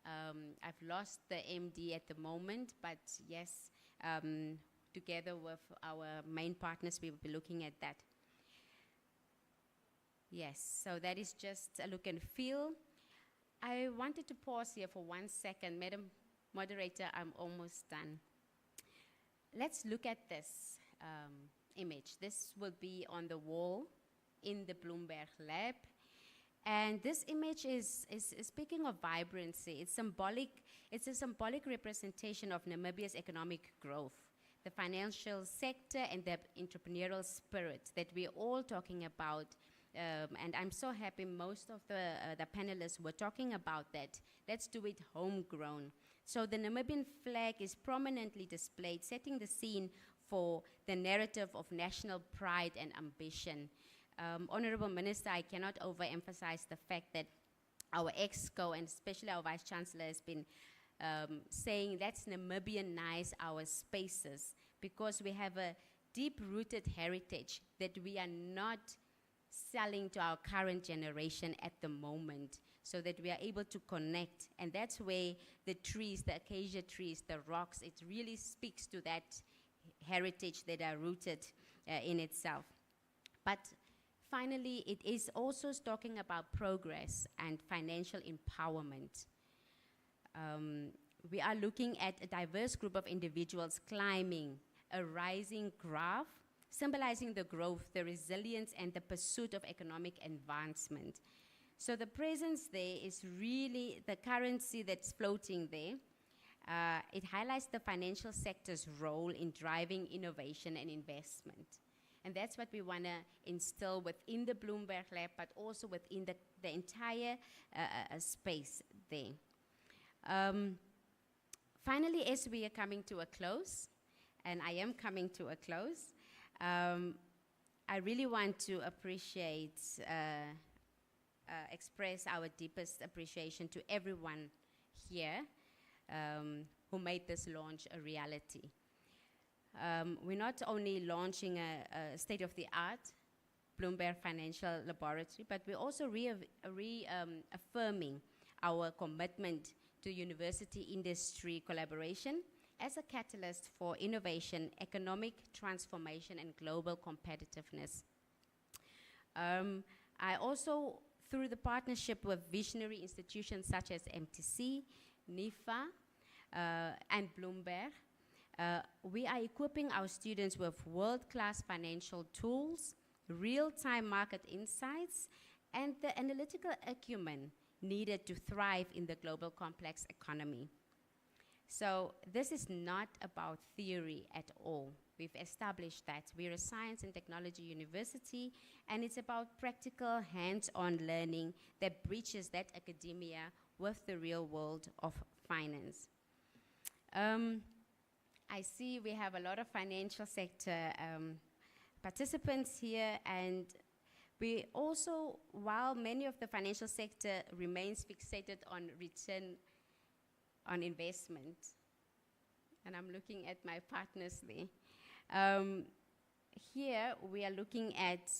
I've lost the MD at the moment, but yes, together with our main partners, we will be looking at that. Yes, so that is just a look and feel. I wanted to pause here for 1 second. Madam Moderator, I'm almost done. Let's look at this image. This will be on the wall in the Bloomberg lab. And this image is speaking of vibrancy. It's a symbolic representation of Namibia's economic growth, the financial sector, and the entrepreneurial spirit that we're all talking about. And I'm so happy most of the panelists were talking about that. Let's do it homegrown. So the Namibian flag is prominently displayed, setting the scene for the narrative of national pride and ambition. Honorable Minister, I cannot overemphasize the fact that our EXCO and especially our Vice Chancellor has been saying let's Namibianize our spaces, because we have a deep-rooted heritage that we are not selling to our current generation at the moment, so that we are able to connect. And that's where the trees, the acacia trees, the rocks, it really speaks to that heritage that are rooted in itself. But finally, it is also talking about progress and financial empowerment. We are looking at a diverse group of individuals climbing a rising graph, symbolizing the growth, the resilience, and the pursuit of economic advancement. So the presence there is really the currency that's floating there. It highlights the financial sector's role in driving innovation and investment. And that's what we want to instill within the Bloomberg Lab, but also within the entire space there. Finally, as we are coming to a close, and I am coming to a close, I really want to appreciate, express our deepest appreciation to everyone here who made this launch a reality. We're not only launching a state-of-the-art Bloomberg Financial Laboratory, but we're also reaffirming our commitment to university-industry collaboration as a catalyst for innovation, economic transformation, and global competitiveness. I also, through the partnership with visionary institutions such as MTC, NIFA, and Bloomberg, we are equipping our students with world-class financial tools, real-time market insights, and the analytical acumen needed to thrive in the global complex economy. So this is not about theory at all. We've established that. We're a science and technology university, and it's about practical, hands-on learning that bridges that academia with the real world of finance. I see we have a lot of financial sector participants here, and we also, while many of the financial sector remains fixated on return on investment, and I'm looking at my partners there. Here we are looking at,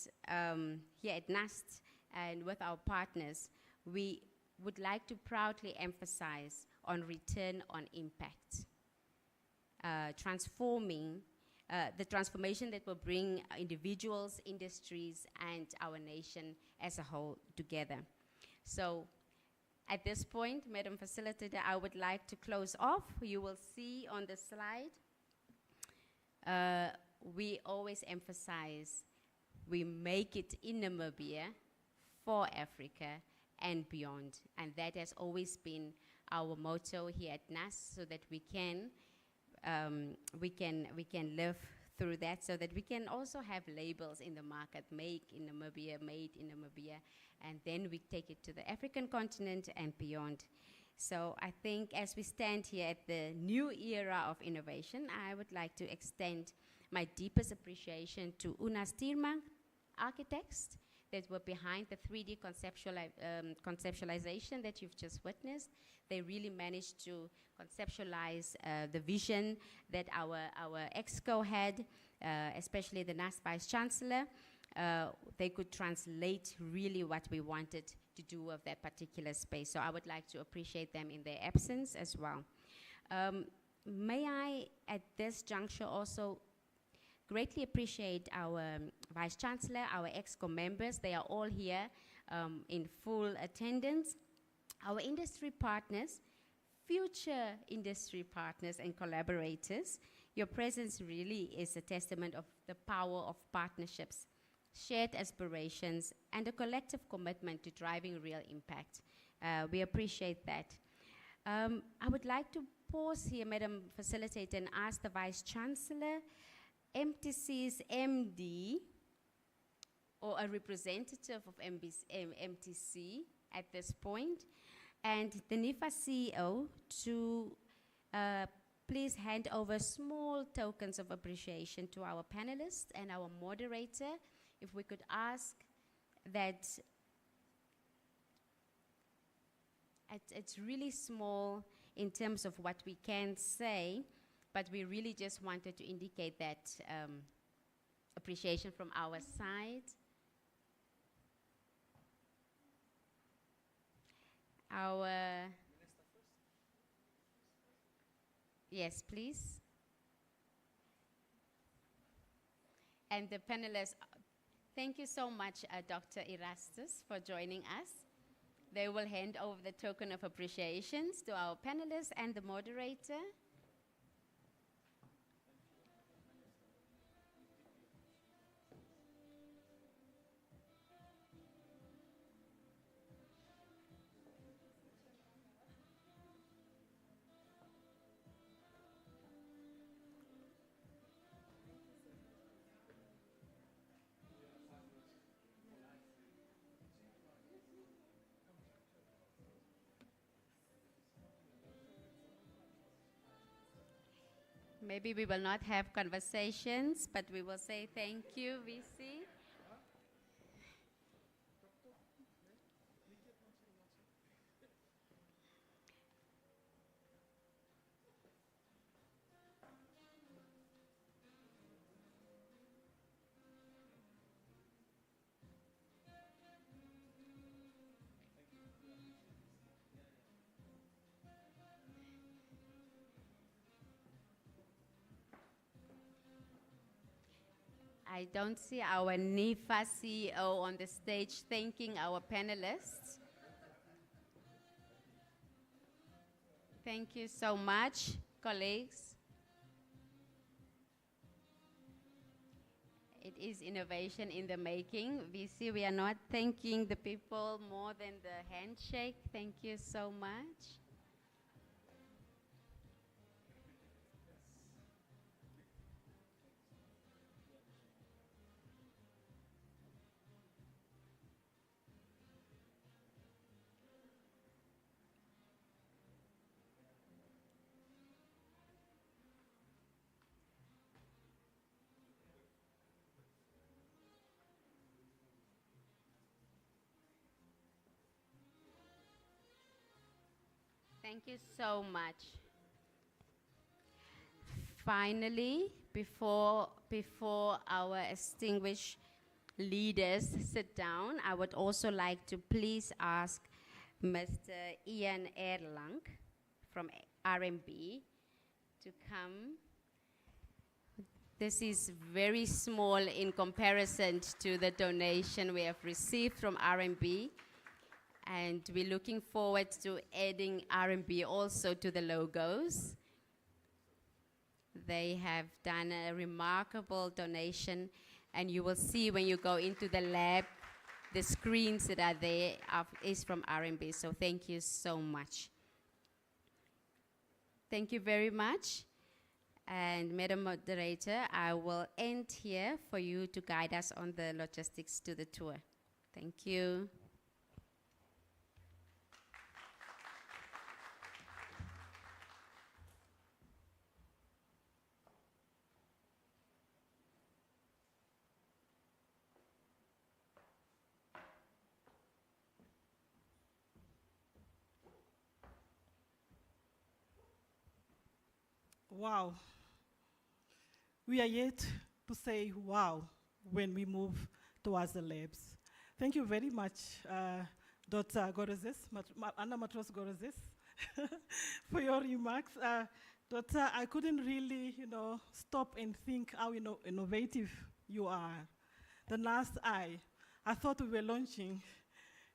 here at NAST and with our partners, we would like to proudly emphasize on return on impact, transforming the transformation that will bring individuals, industries, and our nation as a whole together. So at this point, Madam Facilitator, I would like to close off. You will see on the slide, we always emphasize we make it in Namibia for Africa and beyond. And that has always been our motto here at NAS, so that we can live through that, so that we can also have labels in the market, make in Namibia, made in Namibia, and then we take it to the African continent and beyond. So I think as we stand here at the new era of innovation, I would like to extend my deepest appreciation to Una Stierma Architects, that were behind the 3D conceptualization that you've just witnessed. They really managed to conceptualize the vision that our EXCO had, especially the NASP Vice Chancellor. They could translate really what we wanted to do with that particular space. So I would like to appreciate them in their absence as well. May I, at this juncture, also greatly appreciate our Vice Chancellor, our EXCO members. They are all here in full attendance. Our industry partners, future industry partners and collaborators. Your presence really is a testament of the power of partnerships, shared aspirations, and a collective commitment to driving real impact. We appreciate that. I would like to pause here, Madam Facilitator, and ask the Vice Chancellor, MTC's MD, or a representative of MTC at this point, and the NIFA CEO to please hand over small tokens of appreciation to our panelists and our moderator. If we could ask that, it's really small in terms of what we can say, but we really just wanted to indicate that appreciation from our side. Yes, please. And the panelists, thank you so much, Dr. Erastus, for joining us. They will hand over the token of appreciations to our panelists and the moderator. Maybe we will not have conversations, but we will say thank you, VC. I don't see our NIFA CEO on the stage thanking our panelists. Thank you so much, colleagues. It is innovation in the making. VC, we are not thanking the people more than the handshake. Thank you so much. Thank you so much. Finally, before our distinguished leaders sit down, I would also like to please ask Mr. Ian Erlang from RMB to come. This is very small in comparison to the donation we have received from RMB. And we're looking forward to adding RMB also to the logos. They have done a remarkable donation, and you will see when you go into the lab, the screens that are there is from RMB. So thank you so much. Thank you very much. And Madam Moderator, I will end here for you to guide us on the logistics to the tour. Thank you. Wow. We are yet to say wow when we move towards the labs. Thank you very much, Dr. Gorozes, Anna Matros Gorozes, for your remarks. Doctor, I couldn't really, stop and think how innovative you are. The last I thought we were launching,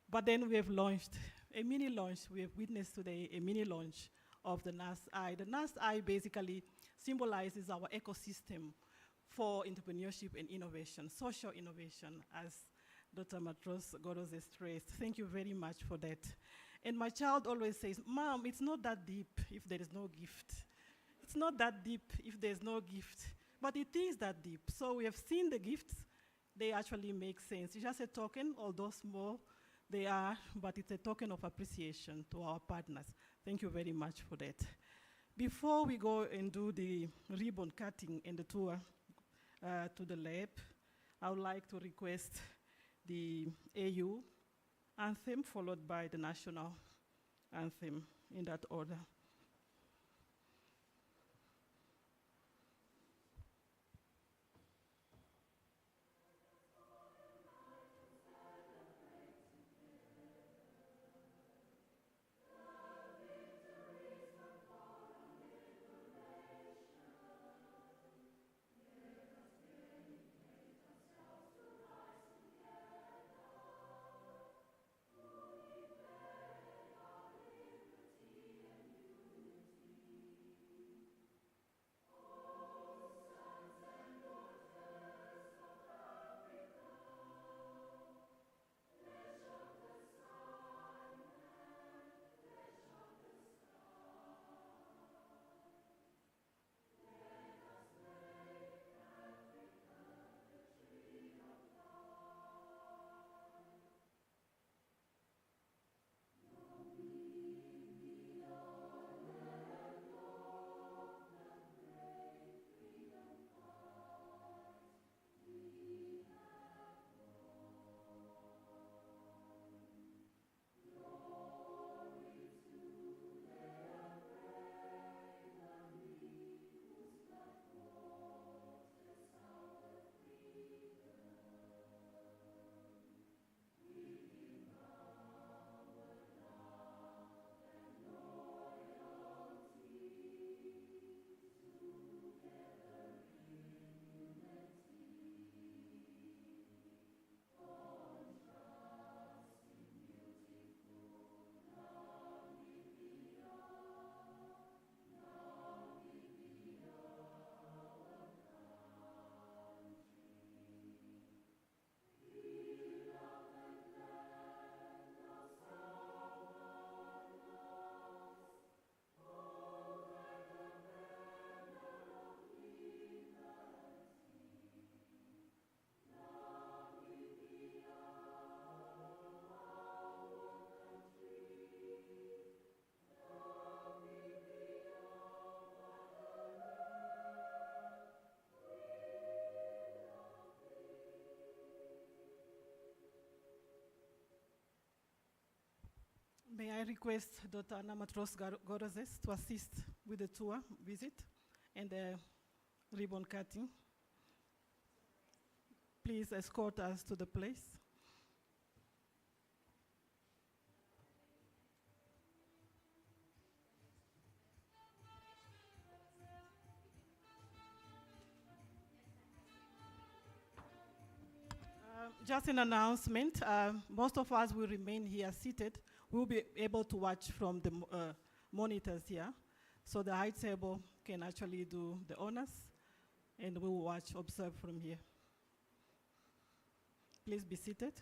but then we have launched a mini launch. We have witnessed today a mini launch of the NAS I. The NAS I basically symbolizes our ecosystem for entrepreneurship and innovation, social innovation, as Dr. Matros Gorozes stressed. Thank you very much for that. And my child always says, Mom, it's not that deep if there is no gift. It's not that deep if there's no gift. But it is that deep. So we have seen the gifts. They actually make sense. It's just a token, although small they are, but it's a token of appreciation to our partners. Thank you very much for that. Before we go and do the ribbon cutting and the tour to the lab, I would like to request the AU anthem followed by the national anthem in that order. May I request Dr. Anna Matros Gorozes to assist with the tour visit and the ribbon cutting. Please escort us to the place. Just an announcement, most of us will remain here seated. We'll be able to watch from the monitors here. So the high table can actually do the honors, and we will observe from here. Please be seated.